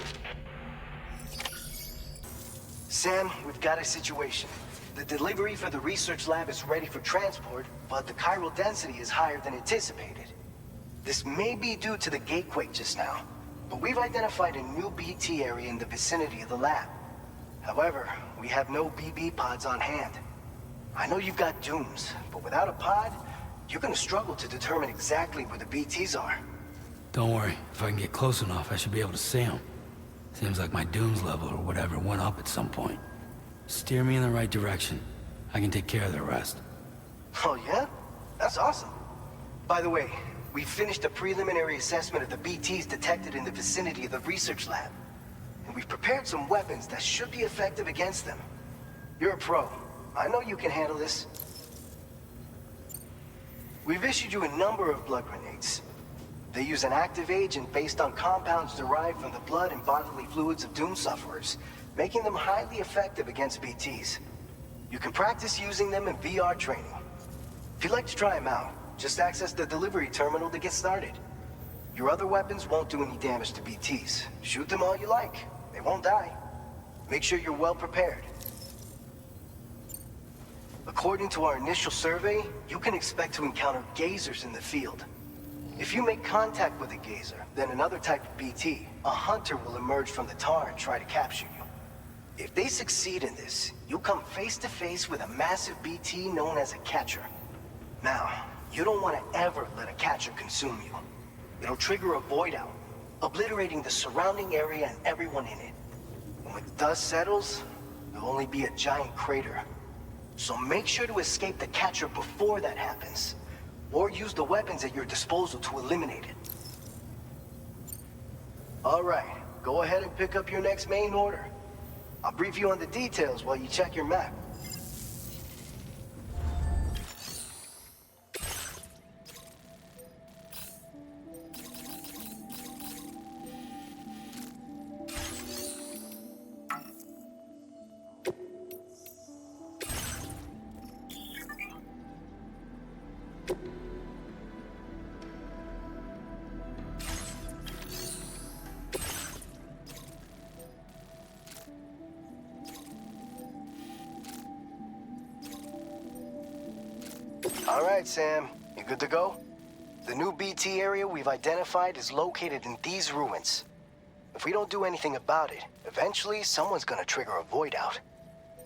[SPEAKER 8] Sam, we've got a situation. The delivery for the research lab is ready for transport, but the chiral density is higher than anticipated. This may be due to the gatequake just now, but we've identified a new BT area in the vicinity of the lab. However, we have no BB pods on hand. I know you've got dooms, but without a pod, you're gonna struggle to determine exactly where the BTs are.
[SPEAKER 2] Don't worry. If I can get close enough, I should be able to see them. Seems like my dooms level or whatever went up at some point. Steer me in the right direction. I can take care of the rest.
[SPEAKER 8] Oh yeah? That's awesome. By the way, we finished a preliminary assessment of the BTs detected in the vicinity of the research lab. And we've prepared some weapons that should be effective against them. You're a pro. I know you can handle this. We've issued you a number of blood grenades. They use an active agent based on compounds derived from the blood and bodily fluids of Doom sufferers, making them highly effective against BTs. You can practice using them in VR training. If you'd like to try them out, just access the delivery terminal to get started. Your other weapons won't do any damage to BTs. Shoot them all you like. They won't die. Make sure you're well prepared. According to our initial survey, you can expect to encounter gazers in the field. If you make contact with a gazer, then another type of BT, a hunter will emerge from the tar and try to capture you. If they succeed in this, you'll come face to face with a massive BT known as a catcher. Now, you don't want to ever let a catcher consume you. It'll trigger a void out, obliterating the surrounding area and everyone in it. When the dust settles, there'll only be a giant crater. So make sure to escape the catcher before that happens, or use the weapons at your disposal to eliminate it. All right, go ahead and pick up your next main order. I'll brief you on the details while you check your map. All right, Sam. You good to go? The new BT area we've identified is located in these ruins. If we don't do anything about it, eventually someone's gonna trigger a void out.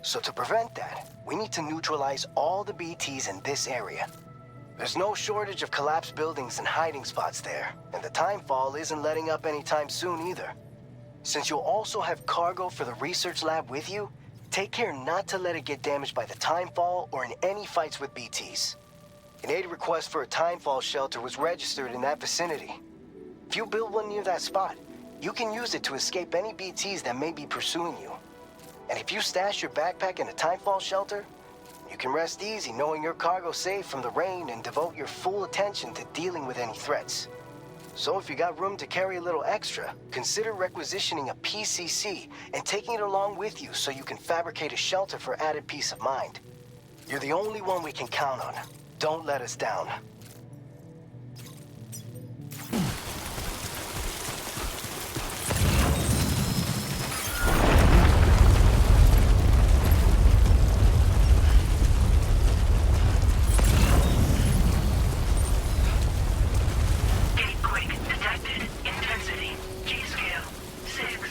[SPEAKER 8] So to prevent that, we need to neutralize all the BTs in this area. There's no shortage of collapsed buildings and hiding spots there, and the timefall isn't letting up anytime soon either. Since you'll also have cargo for the research lab with you, take care not to let it get damaged by the timefall or in any fights with BTs. An aid request for a timefall shelter was registered in that vicinity. If you build one near that spot, you can use it to escape any BTs that may be pursuing you. And if you stash your backpack in a timefall shelter, you can rest easy knowing your cargo's safe from the rain and devote your full attention to dealing with any threats. So if you got room to carry a little extra, consider requisitioning a PCC and taking it along with you so you can fabricate a shelter for added peace of mind. You're the only one we can count on. Don't let us down.
[SPEAKER 4] Gatequake detected. Intensity. G-scale. 6.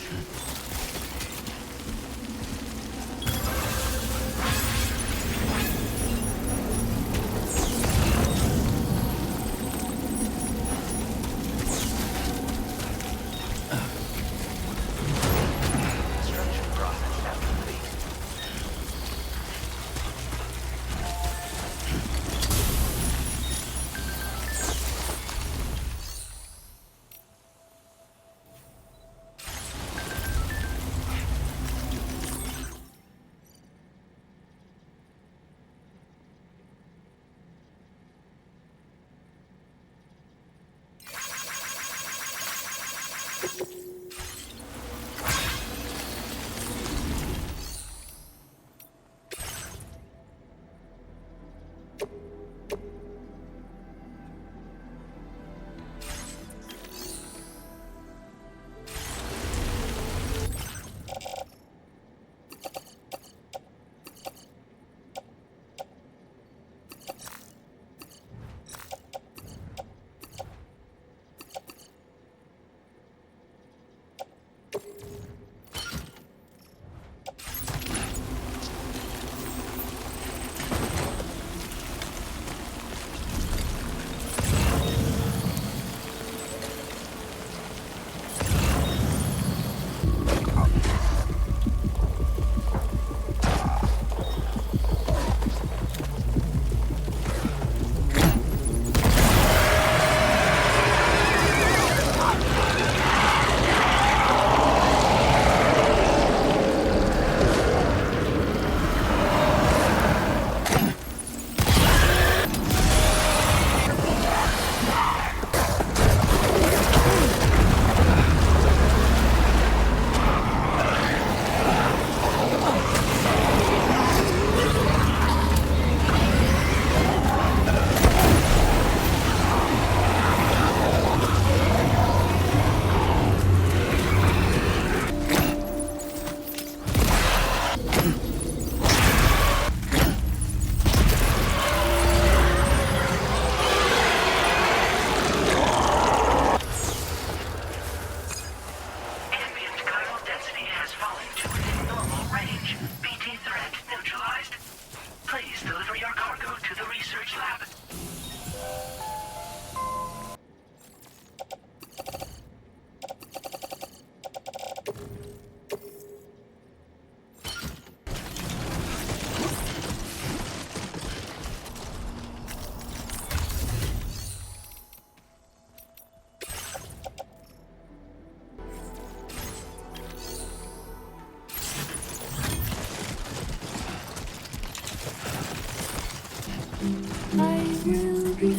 [SPEAKER 10] I will be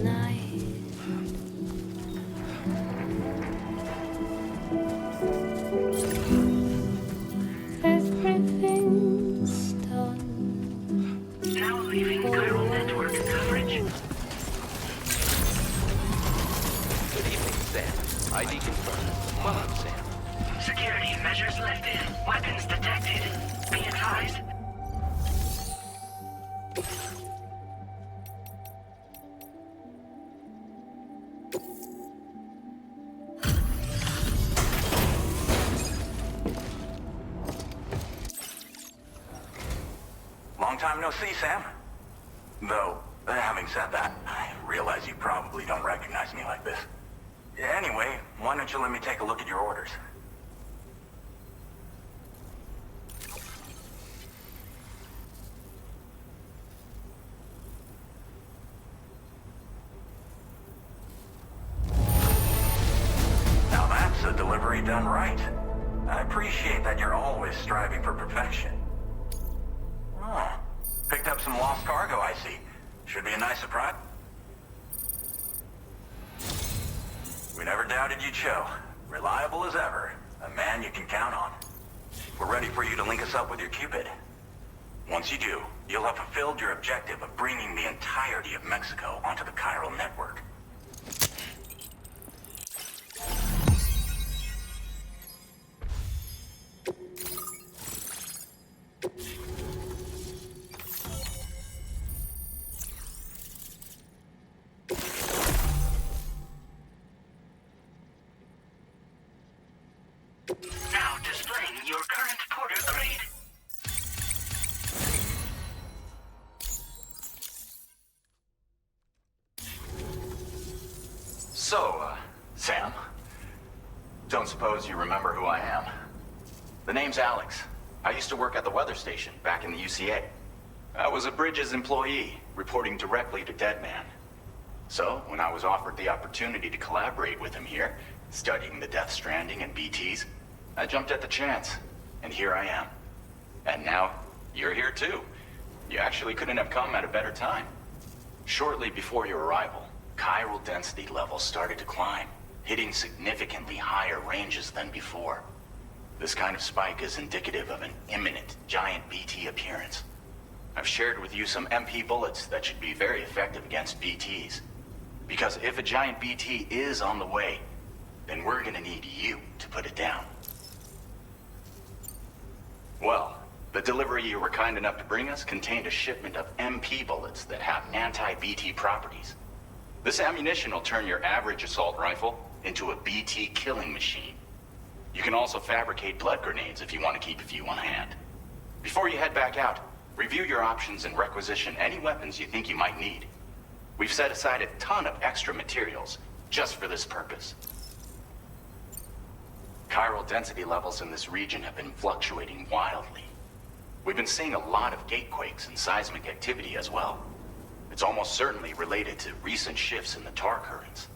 [SPEAKER 10] night. Everything's done.
[SPEAKER 4] Now leaving chiral network coverage.
[SPEAKER 5] Good evening, Sam. ID confirmed. Welcome, Sam.
[SPEAKER 4] Security measures lifted. Weapons detected. Be advised.
[SPEAKER 8] Long time no see, Sam. Though, having said that, I realize you probably don't recognize me like this. Anyway, why don't you let me take a look at your orders? Now that's a delivery done right. I appreciate that you're always striving for perfection. Oh, picked up some lost cargo, I see. Should be a nice surprise. We never doubted you'd show. Reliable as ever. A man you can count on. We're ready for you to link us up with your Cupid. Once you do, you'll have fulfilled your objective of bringing the entirety of Mexico onto the chiral network.
[SPEAKER 4] Now displaying your current porter grade.
[SPEAKER 11] So, Sam, don't suppose you remember who I am? The name's Alex. I used to work at the weather station back in the UCA. I was a Bridges employee, reporting directly to Deadman. So, when I was offered the opportunity to collaborate with him here, studying the Death Stranding and BTs, I jumped at the chance, and here I am. And now, you're here too. You actually couldn't have come at a better time. Shortly before your arrival, chiral density levels started to climb, hitting significantly higher ranges than before. This kind of spike is indicative of an imminent giant BT appearance. I've shared with you some MP bullets that should be very effective against BTs. Because if a giant BT is on the way, then we're gonna need you to put it down. Well, the delivery you were kind enough to bring us contained a shipment of MP bullets that have anti-BT properties. This ammunition will turn your average assault rifle into a BT killing machine. You can also fabricate blood grenades if you want to keep a few on hand. Before you head back out, review your options and requisition any weapons you think you might need. We've set aside a ton of extra materials just for this purpose. Chiral density levels in this region have been fluctuating wildly. We've been seeing a lot of gatequakes and seismic activity as well. It's almost certainly related to recent shifts in the tar currents.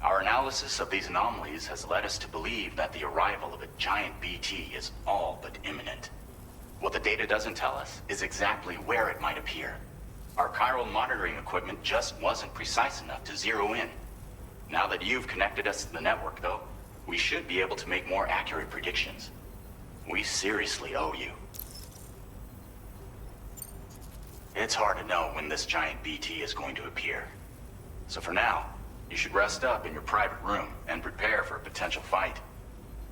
[SPEAKER 11] Our analysis of these anomalies has led us to believe that the arrival of a giant BT is all but imminent. What the data doesn't tell us is exactly where it might appear. Our chiral monitoring equipment just wasn't precise enough to zero in. Now that you've connected us to the network, though, we should be able to make more accurate predictions. We seriously owe you. It's hard to know when this giant BT is going to appear. So for now, you should rest up in your private room and prepare for a potential fight.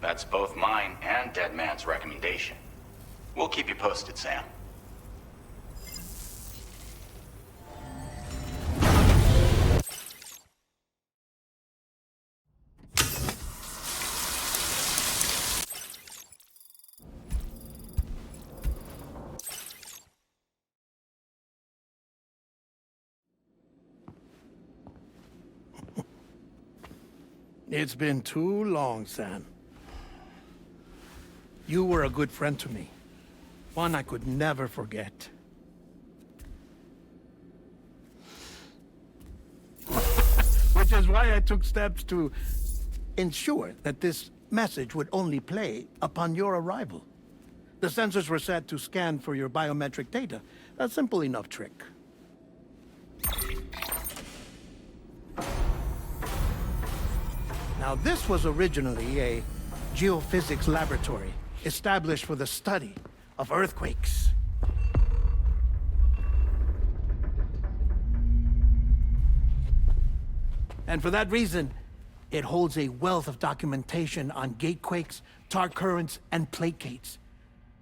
[SPEAKER 11] That's both mine and Deadman's recommendation. We'll keep you posted, Sam.
[SPEAKER 12] It's been too long, Sam. You were a good friend to me. One I could never forget. Which is why I took steps to ensure that this message would only play upon your arrival. The sensors were set to scan for your biometric data. A simple enough trick. Now, this was originally a geophysics laboratory established for the study of earthquakes. And for that reason, it holds a wealth of documentation on gatequakes, tar currents, and plategates.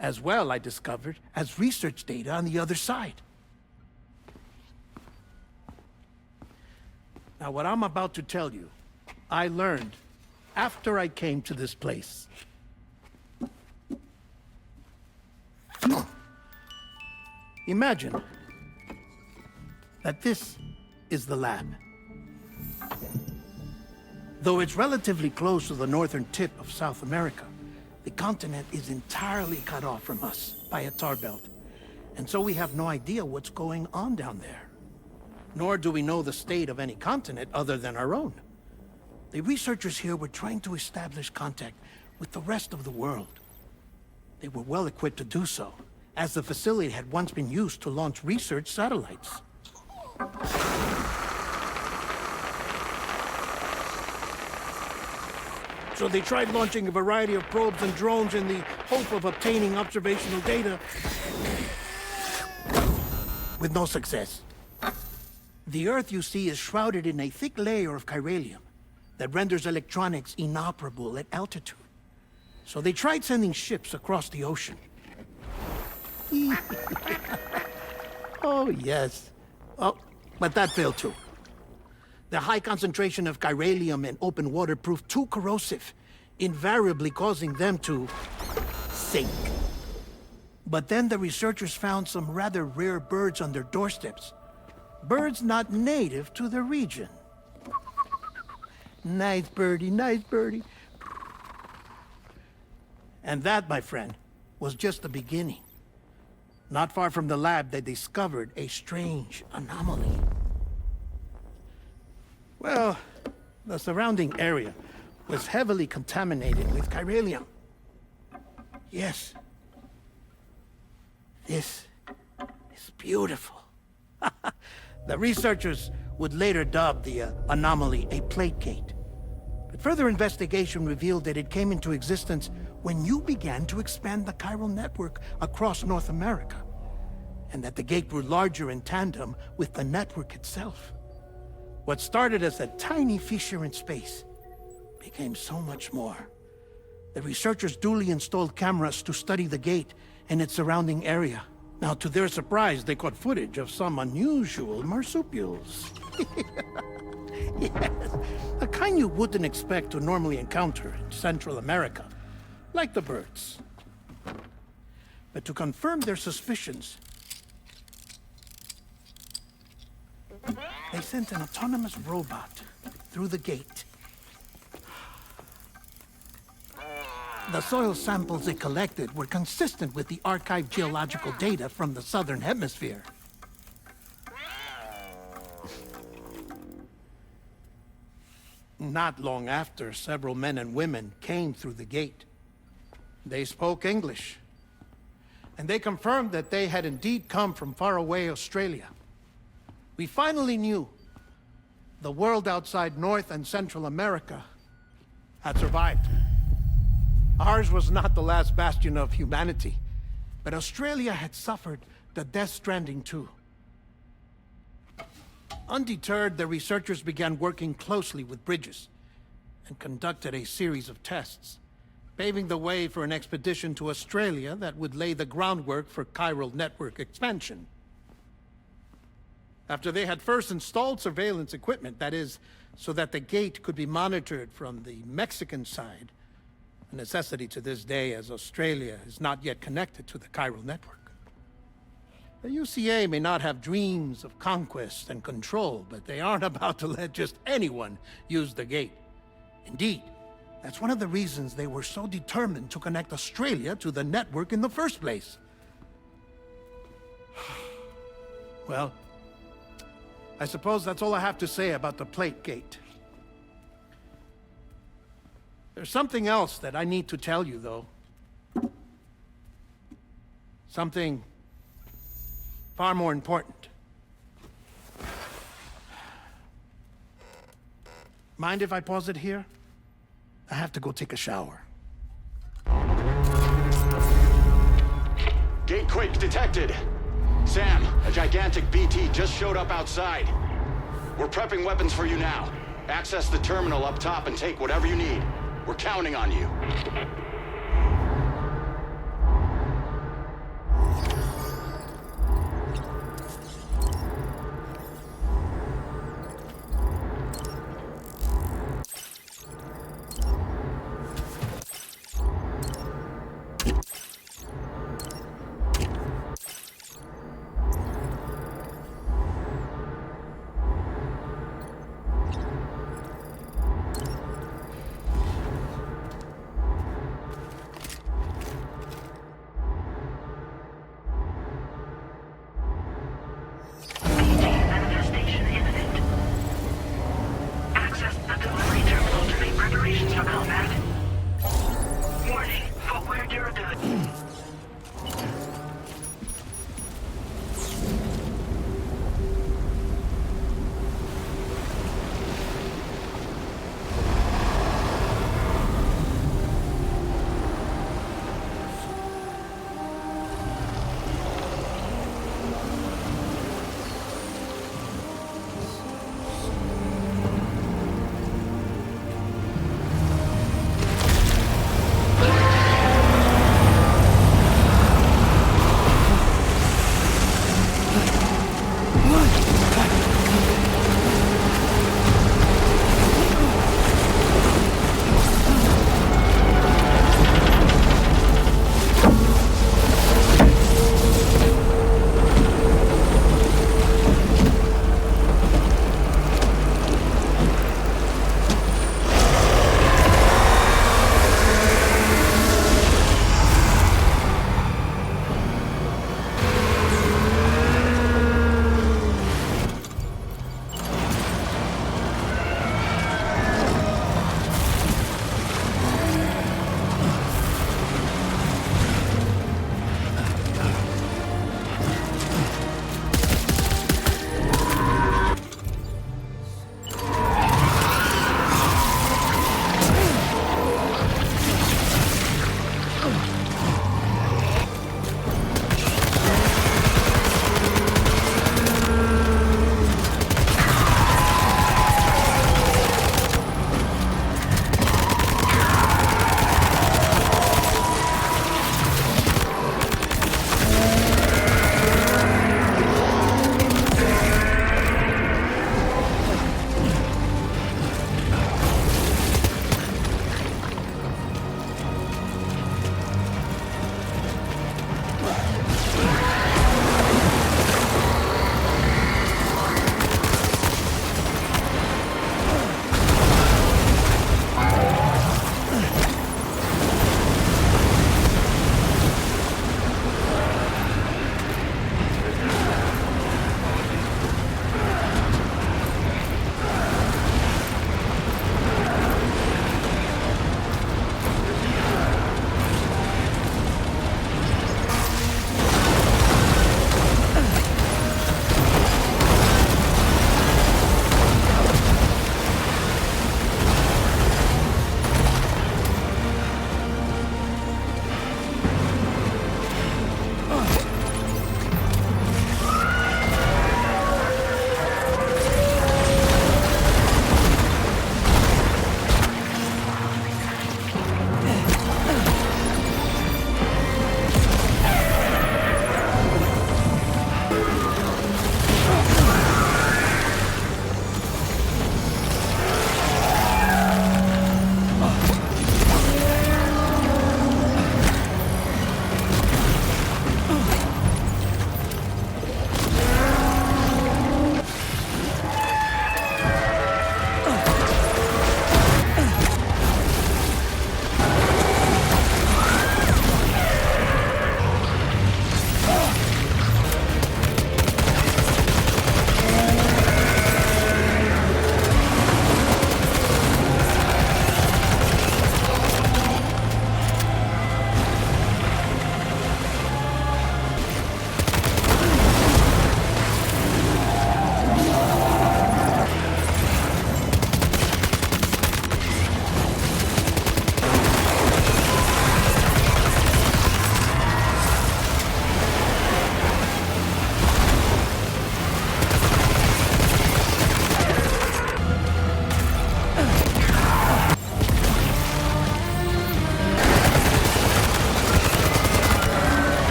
[SPEAKER 12] As well, I discovered, as research data on the other side. Now, what I'm about to tell you, I learned after I came to this place. Imagine that this is the lab. Though it's relatively close to the northern tip of South America, the continent is entirely cut off from us by a tar belt. And so we have no idea what's going on down there. Nor do we know the state of any continent other than our own. The researchers here were trying to establish contact with the rest of the world. They were well equipped to do so, as the facility had once been used to launch research satellites. So they tried launching a variety of probes and drones in the hope of obtaining observational data, with no success. The Earth, you see, is shrouded in a thick layer of chiralium that renders electronics inoperable at altitude. So they tried sending ships across the ocean. Oh, yes. Oh, but that failed too. The high concentration of chiralium in open water proved too corrosive, invariably causing them to sink. But then the researchers found some rather rare birds on their doorsteps. Birds not native to the region. Nice birdie, nice birdie. And that, my friend, was just the beginning. Not far from the lab, they discovered a strange anomaly. Well, the surrounding area was heavily contaminated with chiralium. Yes. This is beautiful. The researchers would later dub the anomaly a plategate. But further investigation revealed that it came into existence when you began to expand the chiral network across North America, and that the gate grew larger in tandem with the network itself. What started as a tiny fissure in space became so much more. The researchers duly installed cameras to study the gate and its surrounding area. Now, to their surprise, they caught footage of some unusual marsupials. Yes, the kind you wouldn't expect to normally encounter in Central America, like the birds. But to confirm their suspicions, they sent an autonomous robot through the gate. The soil samples it collected were consistent with the archived geological data from the southern hemisphere. Not long after, several men and women came through the gate. They spoke English, and they confirmed that they had indeed come from faraway Australia. We finally knew the world outside North and Central America had survived. Ours was not the last bastion of humanity, but Australia had suffered the death stranding too. Undeterred, the researchers began working closely with Bridges and conducted a series of tests, paving the way for an expedition to Australia that would lay the groundwork for chiral network expansion. After they had first installed surveillance equipment, that is, so that the gate could be monitored from the Mexican side, a necessity to this day as Australia is not yet connected to the chiral network. The UCA may not have dreams of conquest and control, but they aren't about to let just anyone use the gate. Indeed, that's one of the reasons they were so determined to connect Australia to the network in the first place. Well, I suppose that's all I have to say about the plate gate. There's something else that I need to tell you, though. Something far more important. Mind if I pause it here? I have to go take a shower.
[SPEAKER 13] Gate quake detected. Sam, a gigantic BT just showed up outside. We're prepping weapons for you now. Access the terminal up top and take whatever you need. We're counting on you.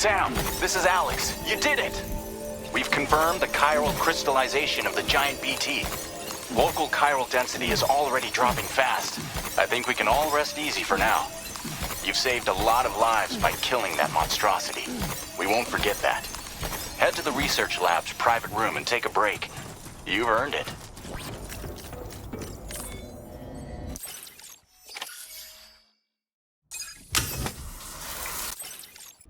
[SPEAKER 11] Sam, this is Alex. You did it! We've confirmed the chiral crystallization of the giant BT. Local chiral density is already dropping fast. I think we can all rest easy for now. You've saved a lot of lives by killing that monstrosity. We won't forget that. Head to the research lab's private room and take a break. You've earned it.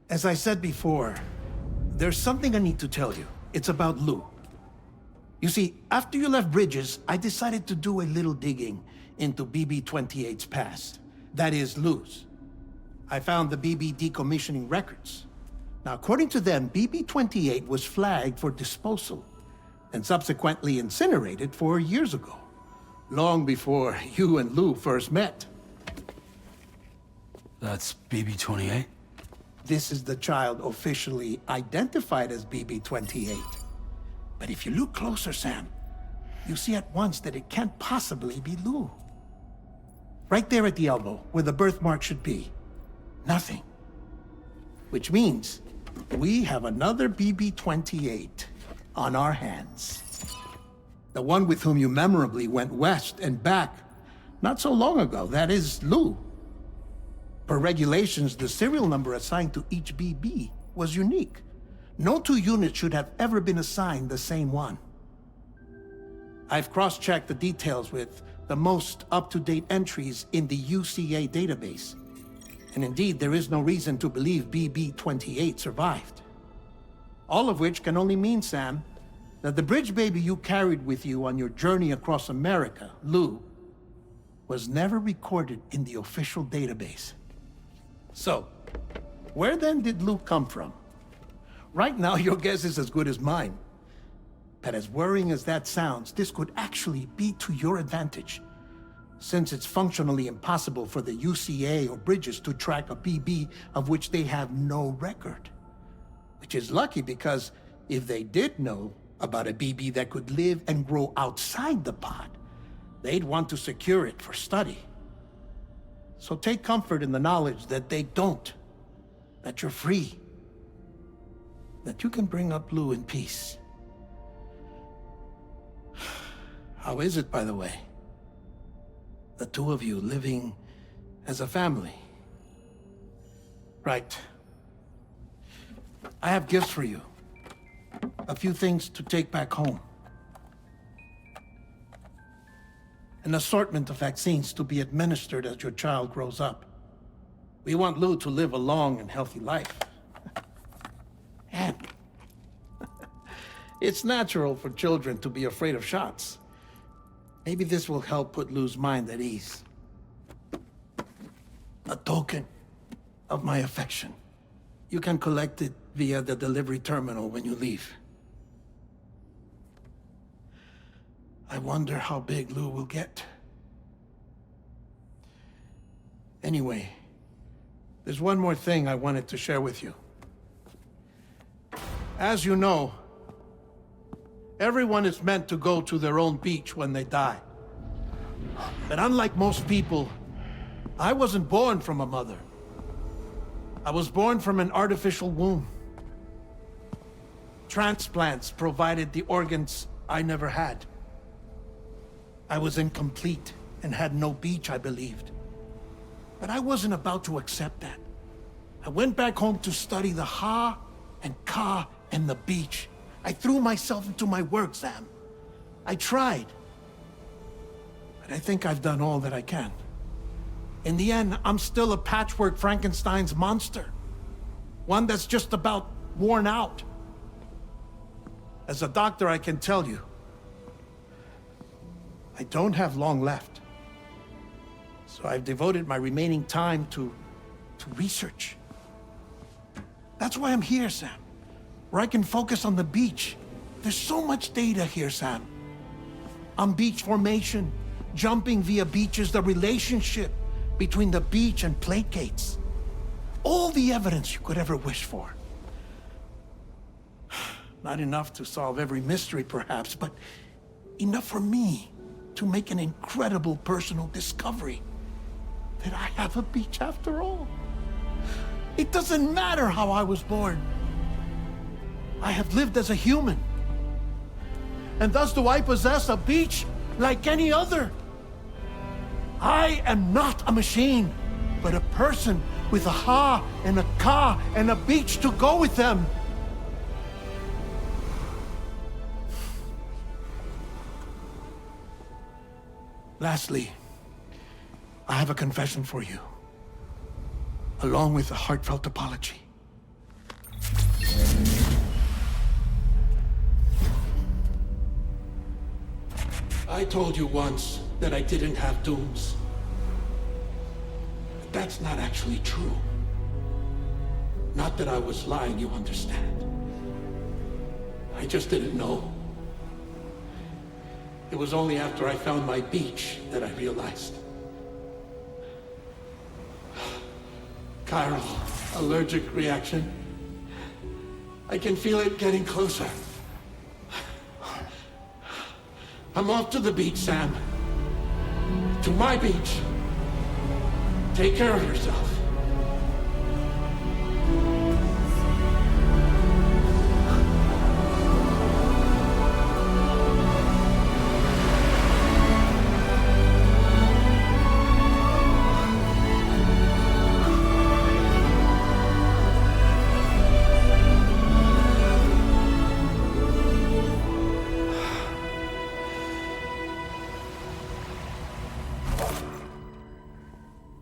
[SPEAKER 12] As I said before, there's something I need to tell you. It's about Lou. You see, after you left Bridges, I decided to do a little digging into BB-28's past. That is, Lou's. I found the BB decommissioning records. Now, according to them, BB-28 was flagged for disposal and subsequently incinerated 4 years ago, long before you and Lou first met.
[SPEAKER 2] That's BB-28?
[SPEAKER 12] This is the child officially identified as BB-28. But if you look closer, Sam, you see at once that it can't possibly be Lou. Right there at the elbow, where the birthmark should be. Nothing. Which means we have another BB-28 on our hands. The one with whom you memorably went west and back not so long ago, that is Lou. Per regulations, the serial number assigned to each BB was unique. No two units should have ever been assigned the same one. I've cross-checked the details with the most up-to-date entries in the UCA database. And indeed, there is no reason to believe BB-28 survived. All of which can only mean, Sam, that the bridge baby you carried with you on your journey across America, Lou, was never recorded in the official database. So, where then did Lou come from? Right now, your guess is as good as mine. But as worrying as that sounds, this could actually be to your advantage, since it's functionally impossible for the UCA or Bridges to track a BB of which they have no record. Which is lucky because if they did know about a BB that could live and grow outside the pod, they'd want to secure it for study. So take comfort in the knowledge that they don't, that you're free, that you can bring up Lou in peace. How is it, by the way? The two of you living as a family. Right. I have gifts for you. A few things to take back home. An assortment of vaccines to be administered as your child grows up. We want Lou to live a long and healthy life. And it's natural for children to be afraid of shots. Maybe this will help put Lou's mind at ease. A token of my affection. You can collect it via the delivery terminal when you leave. I wonder how big Lou will get. Anyway, there's one more thing I wanted to share with you. As you know, everyone is meant to go to their own beach when they die. But unlike most people, I wasn't born from a mother. I was born from an artificial womb. Transplants provided the organs I never had. I was incomplete and had no beach, I believed. But I wasn't about to accept that. I went back home to study the Ha and Ka and the beach. I threw myself into my work, Sam. I tried. But I think I've done all that I can. In the end, I'm still a patchwork Frankenstein's monster. One that's just about worn out. As a doctor, I can tell you, I don't have long left. So I've devoted my remaining time to research. That's why I'm here, Sam. Where I can focus on the beach. There's so much data here, Sam. On beach formation, jumping via beaches, the relationship between the beach and plate gates. All the evidence you could ever wish for. Not enough to solve every mystery, perhaps, but enough for me to make an incredible personal discovery that I have a beach after all. It doesn't matter how I was born. I have lived as a human. And thus do I possess a beach like any other. I am not a machine, but a person with a ha and a ka and a beach to go with them. Lastly, I have a confession for you, along with a heartfelt apology. I told you once that I didn't have dooms. But that's not actually true. Not that I was lying, you understand. I just didn't know. It was only after I found my beach that I realized. Chiral allergic reaction. I can feel it getting closer. I'm off to the beach, Sam. To my beach. Take care of yourself.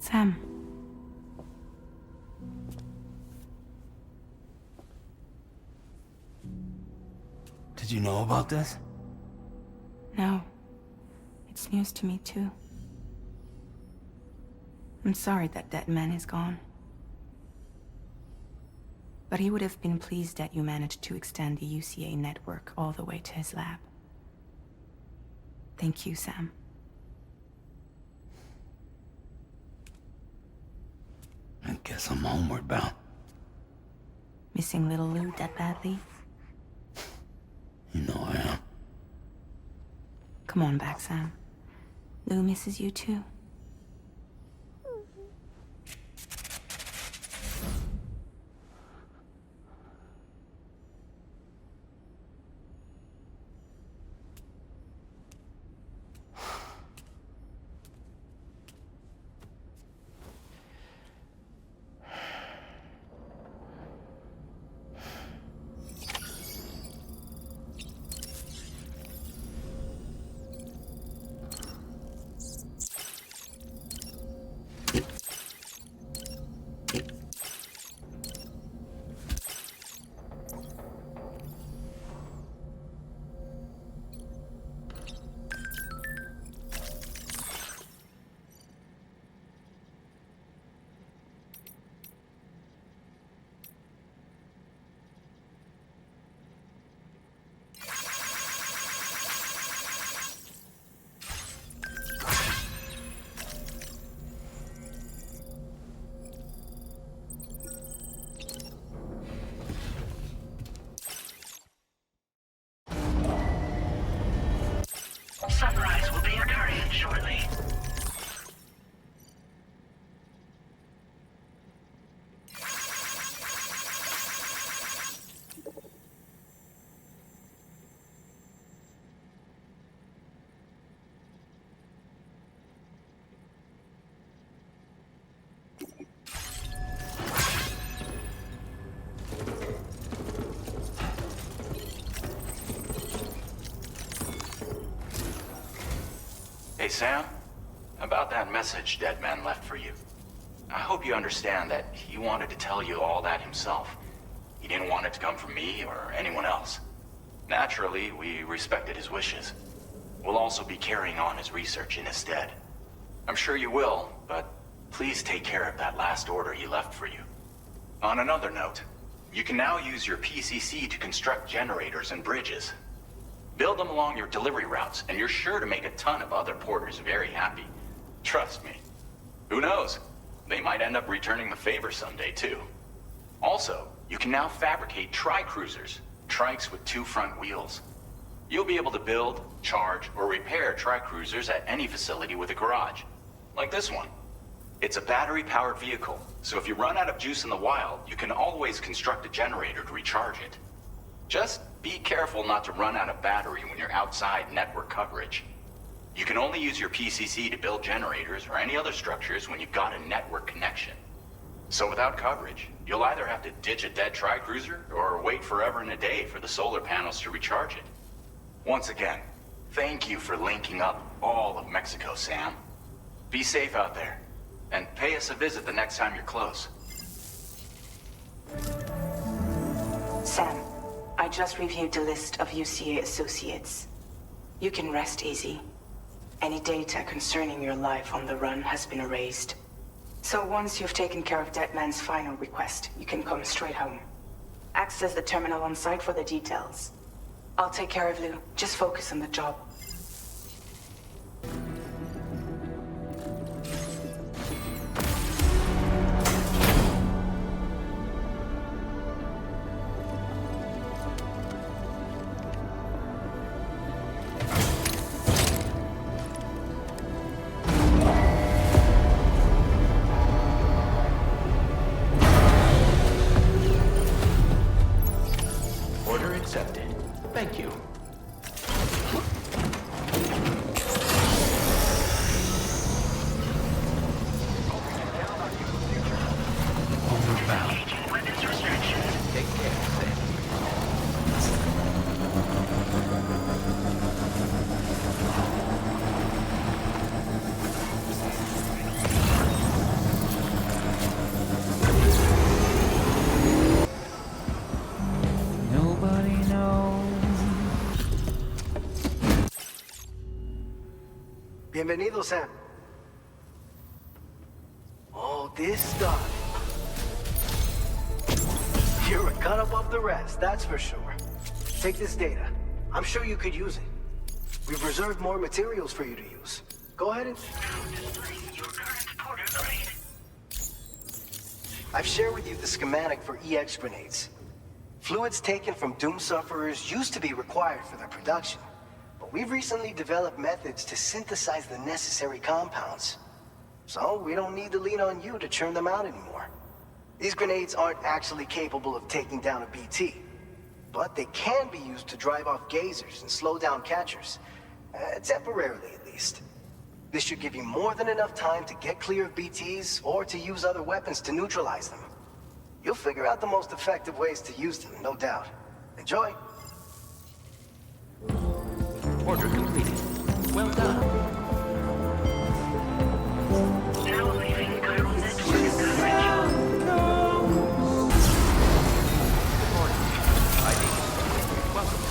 [SPEAKER 1] Sam.
[SPEAKER 2] Did you know about this?
[SPEAKER 1] No. It's news to me, too. I'm sorry that that man is gone. But he would have been pleased that you managed to extend the UCA network all the way to his lab. Thank you, Sam.
[SPEAKER 2] I guess I'm homeward bound.
[SPEAKER 1] Missing little Lou that badly?
[SPEAKER 2] You know I am.
[SPEAKER 1] Come on back, Sam. Lou misses you too.
[SPEAKER 4] Sunrise will be occurring shortly.
[SPEAKER 11] Hey, Sam. About that message Deadman left for you. I hope you understand that he wanted to tell you all that himself. He didn't want it to come from me or anyone else. Naturally, we respected his wishes. We'll also be carrying on his research in his stead. I'm sure you will, but please take care of that last order he left for you. On another note, you can now use your PCC to construct generators and bridges. Build them along your delivery routes, and you're sure to make a ton of other porters very happy. Trust me. Who knows? They might end up returning the favor someday, too. Also, you can now fabricate tri-cruisers, trikes with 2 front wheels. You'll be able to build, charge, or repair tri-cruisers at any facility with a garage, like this one. It's a battery-powered vehicle, so if you run out of juice in the wild, you can always construct a generator to recharge it. Just be careful not to run out of battery when you're outside network coverage. You can only use your PCC to build generators or any other structures when you've got a network connection. So without coverage, you'll either have to ditch a dead tri-cruiser or wait forever and a day for the solar panels to recharge it. Once again, thank you for linking up all of Mexico, Sam. Be safe out there, and pay us a visit the next time you're close.
[SPEAKER 1] Sam, I just reviewed the list of UCA associates. You can rest easy. Any data concerning your life on the run has been erased. So once you've taken care of Deadman's final request, you can come straight home. Access the terminal on site for the details. I'll take care of Lou. Just focus on the job.
[SPEAKER 5] Order accepted. Thank you.
[SPEAKER 2] Overbound.
[SPEAKER 4] Weapons restrictions.
[SPEAKER 5] Take care, Sam.
[SPEAKER 3] Nobody knows.
[SPEAKER 8] Bienvenido, Sam. Oh, this stuff. You're a cut above the rest, that's for sure. Take this data. I'm sure you could use it. We've reserved more materials for you to use. Go ahead and...
[SPEAKER 4] Your current porter grade.
[SPEAKER 8] I've shared with you the schematic for EX grenades. Fluids taken from Doom sufferers used to be required for their production, but we've recently developed methods to synthesize the necessary compounds. So we don't need to lean on you to churn them out anymore. These grenades aren't actually capable of taking down a BT, but they can be used to drive off gazers and slow down catchers, temporarily at least. This should give you more than enough time to get clear of BTs or to use other weapons to neutralize them. You'll figure out the most effective ways to use them, no doubt. Enjoy.
[SPEAKER 5] Order completed. Well done.
[SPEAKER 4] Now leaving chiral network coverage.
[SPEAKER 5] Good morning. ID. Welcome.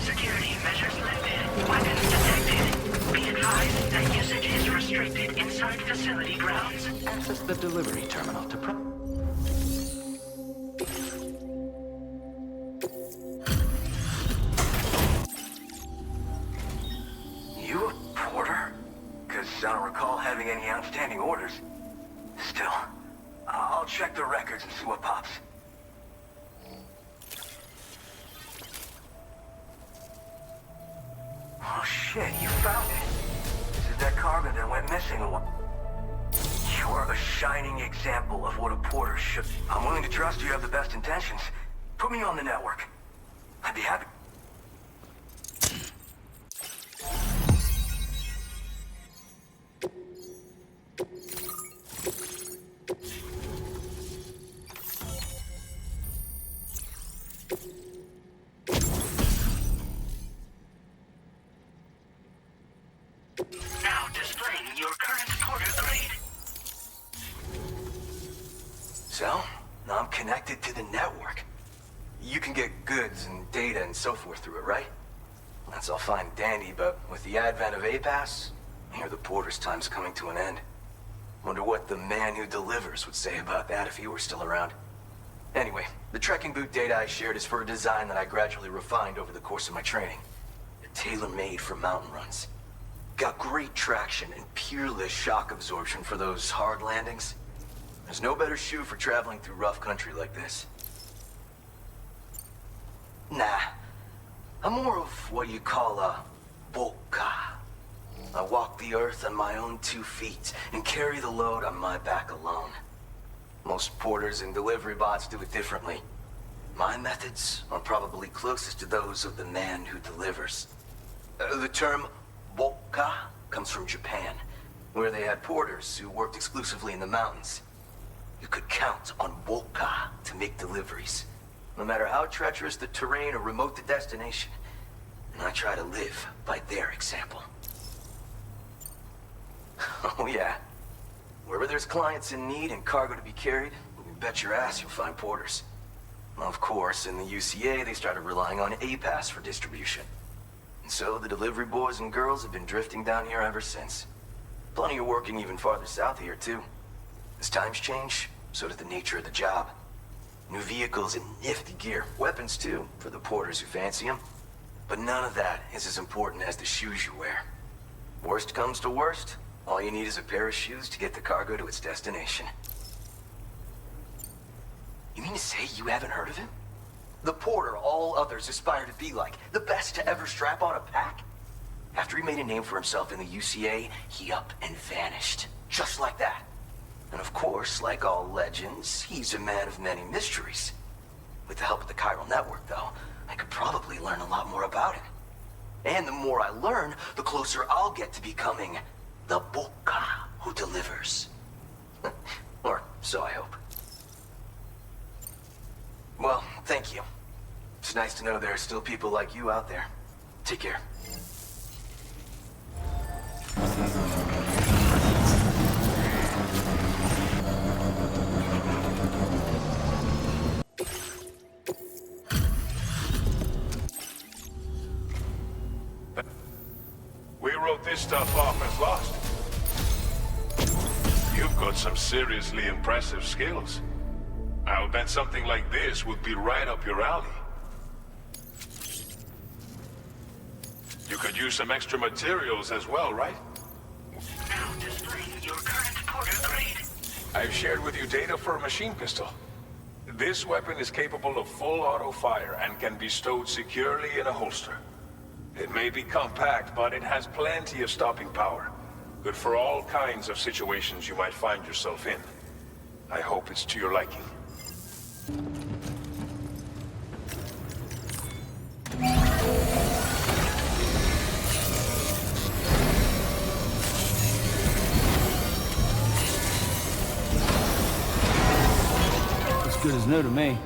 [SPEAKER 4] Security measures lifted. Weapons detected. Be advised that usage is restricted inside facility grounds.
[SPEAKER 5] Access the delivery terminal to
[SPEAKER 8] You a porter? Because I don't recall having any outstanding orders. Still, I'll check the records and see what pops. Oh shit, you found it. This is that cargo that went missing a while. You are a shining example of what a porter should be. I'm willing to trust you have the best intentions. Put me on the network. I'd be happy.
[SPEAKER 4] Now displaying your current porter grade.
[SPEAKER 8] So, now I'm connected to the network. You can get goods and data and so forth through it, right? That's all fine and dandy, but with the advent of A-Pass, I hear the porter's time's coming to an end. Wonder what the man who delivers would say about that if he were still around. Anyway, the trekking boot data I shared is for a design that I gradually refined over the course of my training. They're tailor-made for mountain runs. Got great traction and peerless shock absorption for those hard landings. There's no better shoe for traveling through rough country like this. Nah, I'm more of what you call a bulk guy. I walk the earth on my own 2 feet and carry the load on my back alone. Most porters and delivery bots do it differently. My methods are probably closest to those of the man who delivers. The term "boka" comes from Japan, where they had porters who worked exclusively in the mountains. You could count on boka to make deliveries, no matter how treacherous the terrain or remote the destination. And I try to live by their example. Oh yeah. Wherever there's clients in need and cargo to be carried, you bet your ass you'll find porters. Of course, in the UCA, they started relying on A-Pass for distribution. And so the delivery boys and girls have been drifting down here ever since. Plenty are working even farther south here, too. As times change, so does the nature of the job. New vehicles and nifty gear. Weapons, too, for the porters who fancy them. But none of that is as important as the shoes you wear. Worst comes to worst, all you need is a pair of shoes to get the cargo to its destination. You mean to say you haven't heard of him? The porter all others aspire to be like, the best to ever strap on a pack? After he made a name for himself in the UCA, he up and vanished. Just like that. And of course, like all legends, he's a man of many mysteries. With the help of the chiral network, though, I could probably learn a lot more about him. And the more I learn, the closer I'll get to becoming the boka who delivers. Or so I hope. Well, thank you. It's nice to know there are still people like you out there. Take care.
[SPEAKER 6] We wrote this stuff off as lost. You've got some seriously impressive skills. I'll bet something like this would be right up your alley. You could use some extra materials as well, right?
[SPEAKER 4] Now displaying your current porter grade.
[SPEAKER 6] I've shared with you data for a machine pistol. This weapon is capable of full auto fire and can be stowed securely in a holster. It may be compact, but it has plenty of stopping power. Good for all kinds of situations you might find yourself in. I hope it's to your liking.
[SPEAKER 2] As good as new to me.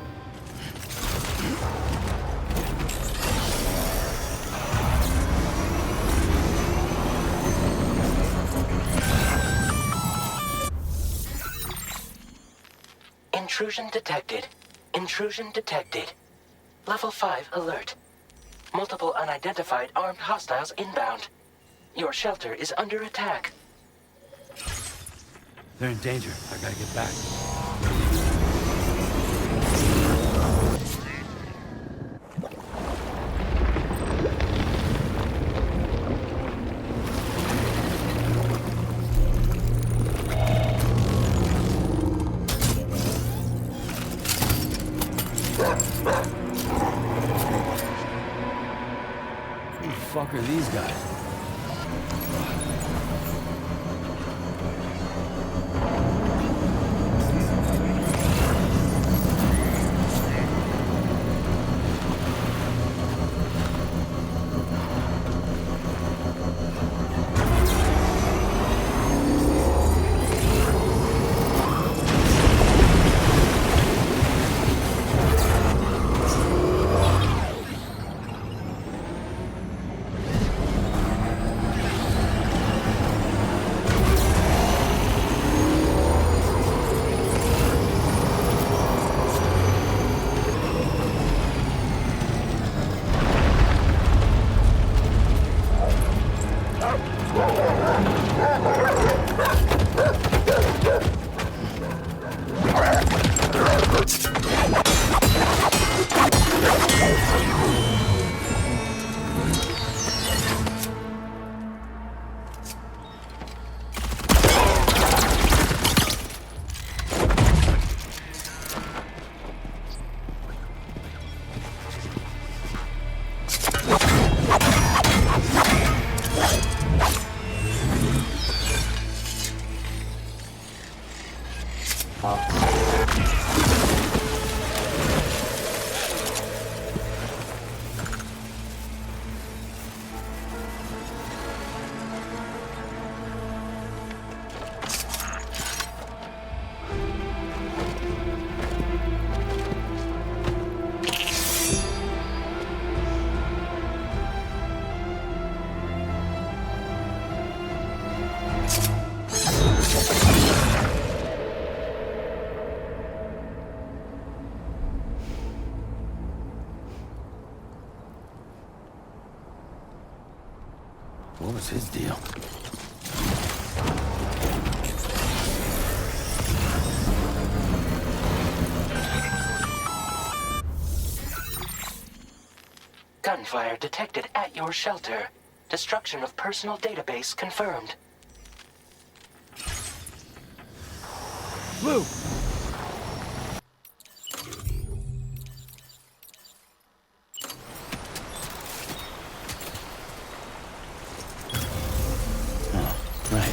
[SPEAKER 5] Intrusion detected. Intrusion detected. Level 5 alert. Multiple unidentified armed hostiles inbound. Your shelter is under attack.
[SPEAKER 2] They're in danger. I gotta get back. Who the fuck are these guys? What was his deal?
[SPEAKER 5] Gunfire detected at your shelter. Destruction of personal database confirmed.
[SPEAKER 2] Blue! Right.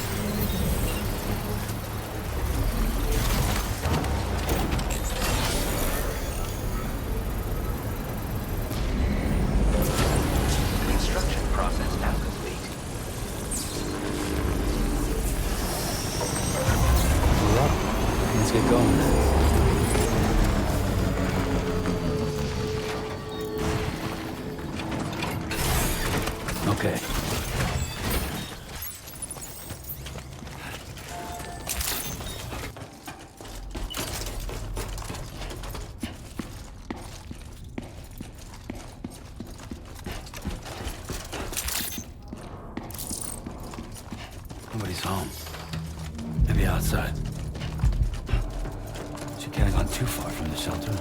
[SPEAKER 5] Construction process now complete.
[SPEAKER 2] We're up. Let's get going. Okay. Nobody's home. Maybe outside. She can't have gone too far from the shelter.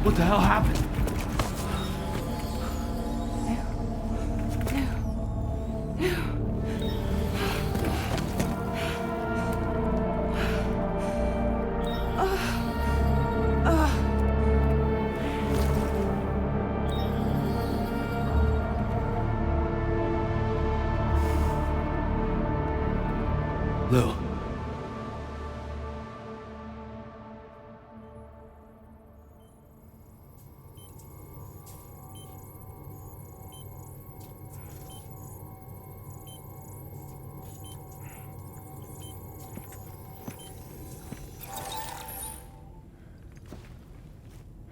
[SPEAKER 2] What the hell happened? Lou.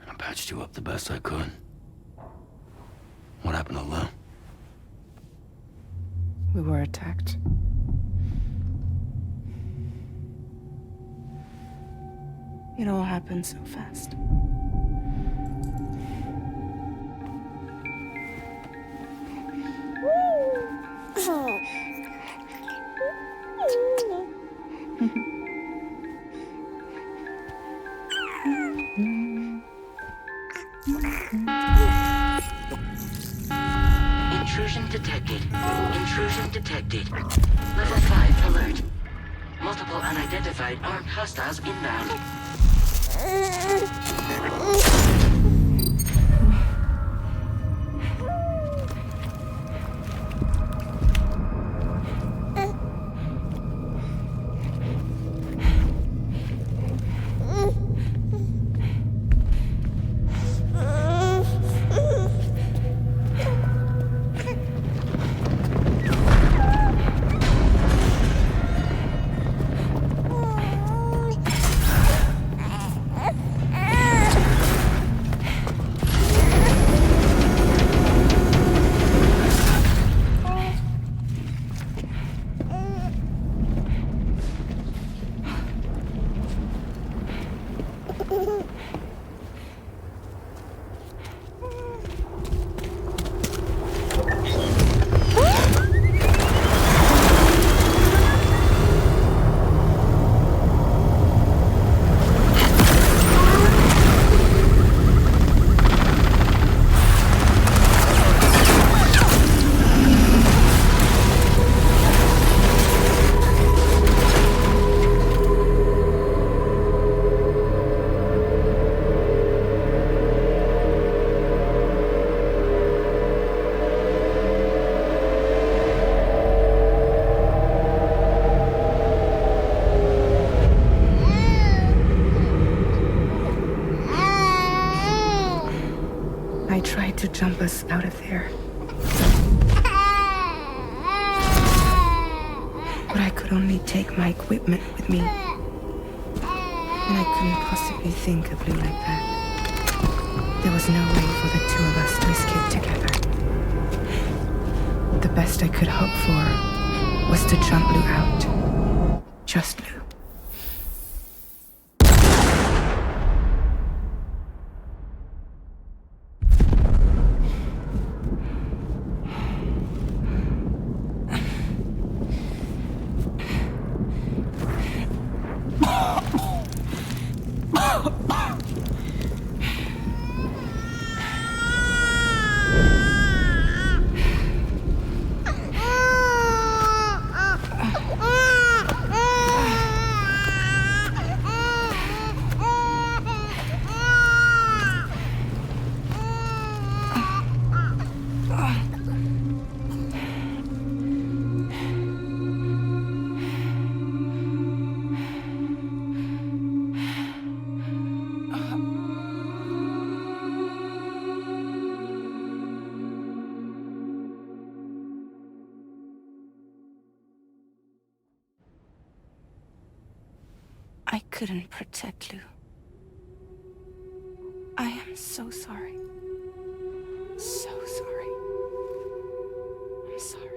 [SPEAKER 2] I patched you up the best I could. What happened to Lou?
[SPEAKER 1] We were attacked. It all happened so fast.
[SPEAKER 5] Intrusion detected. Intrusion detected. Level 5 alert. Multiple unidentified armed hostiles inbound. I tried to jump us out of there. But I could only take my equipment with me.
[SPEAKER 1] And I couldn't possibly think of Lou like that. There was no way for the two of us to escape together. The best I could hope for was to jump Lou out. Just Lou. I couldn't protect Lou. I am so sorry. So sorry. I'm sorry.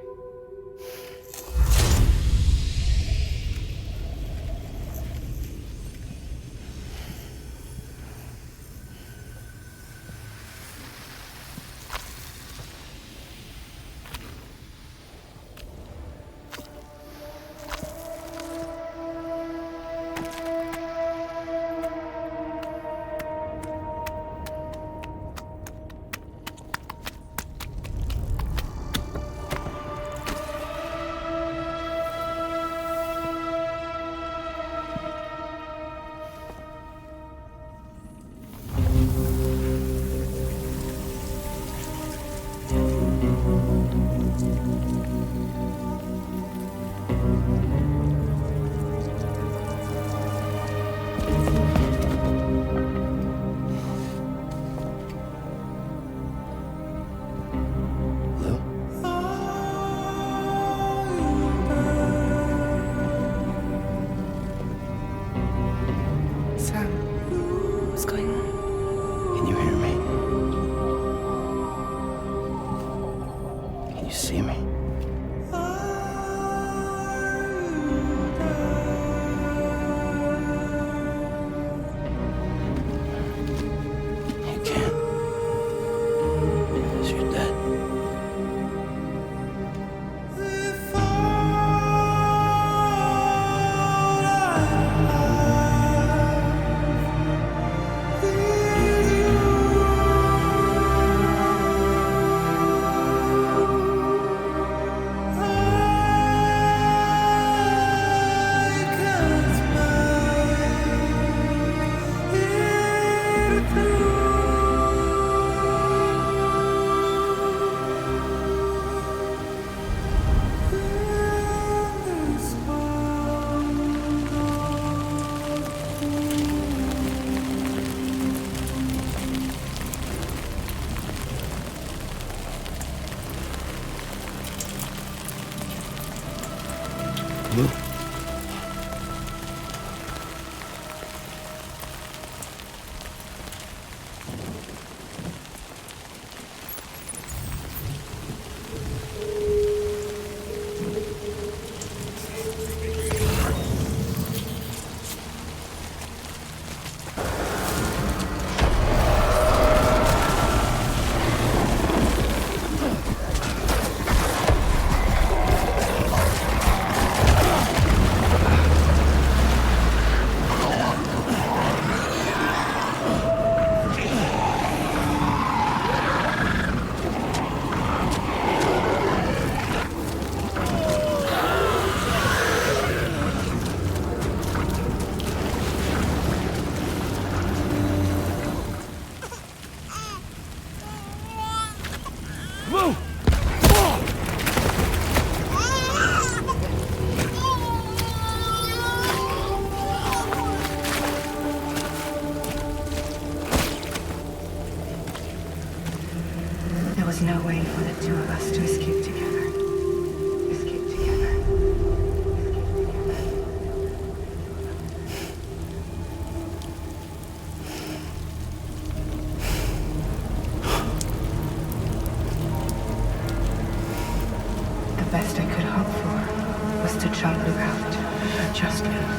[SPEAKER 1] top for was to jump out just now.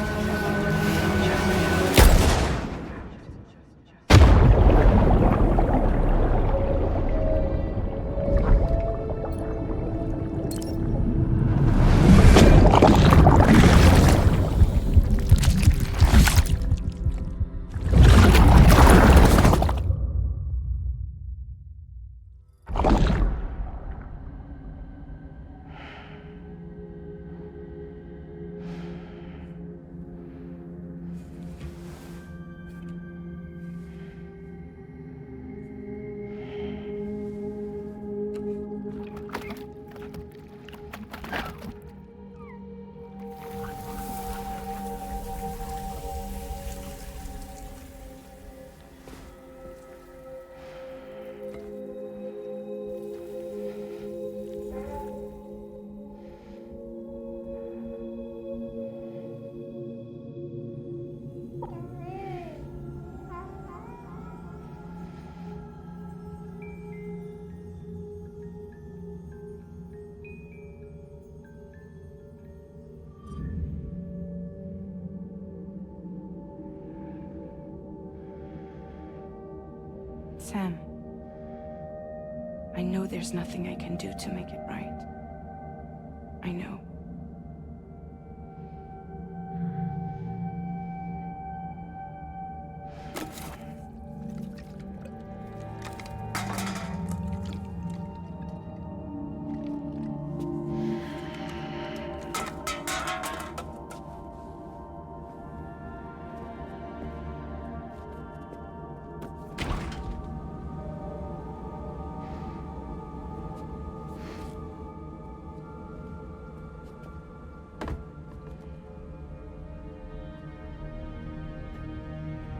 [SPEAKER 1] Sam, I know there's nothing I can do to make it right. I know.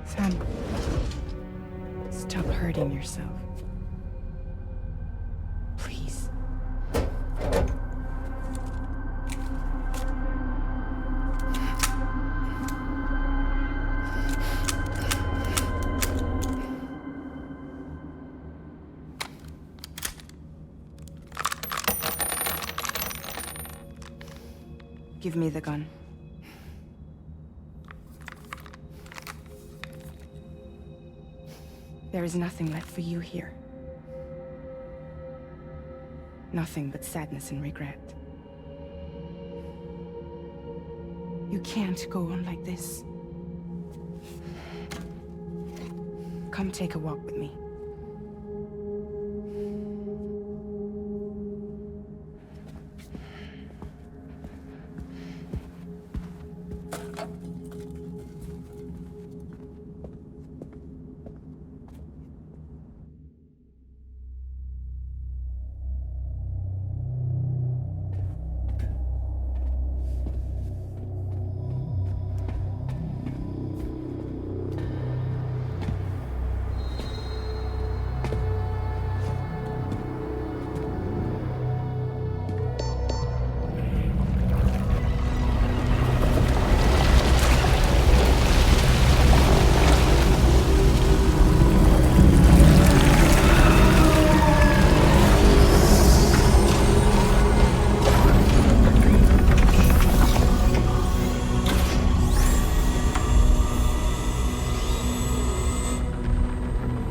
[SPEAKER 1] Sam, stop hurting yourself. Please. Give me the gun. There is nothing left for you here. Nothing but sadness and regret. You can't go on like this. Come take a walk with me.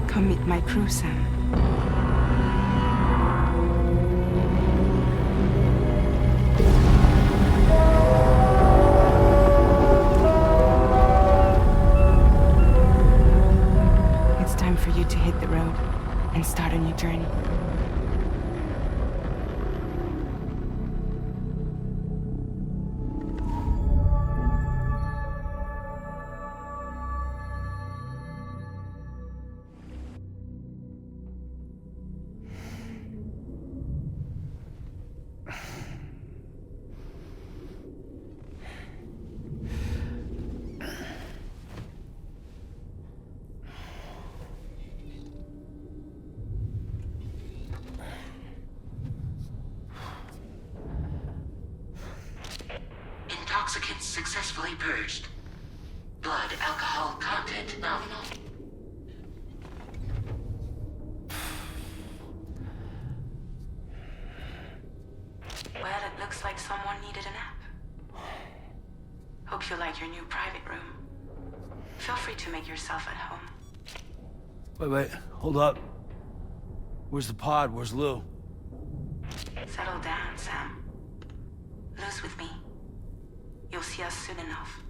[SPEAKER 1] Come meet my crew, Sam. It's time for you to hit the road and start a new journey.
[SPEAKER 5] Intoxicants successfully purged. Blood alcohol content nominal. Well, it looks like someone
[SPEAKER 14] someone needed a nap. Hope you like your new private room. Feel free to make yourself at home.
[SPEAKER 2] Wait, hold up. Where's the pod? Where's Lou?
[SPEAKER 14] Settle down, Sam. Lou's with me. You'll see us soon enough.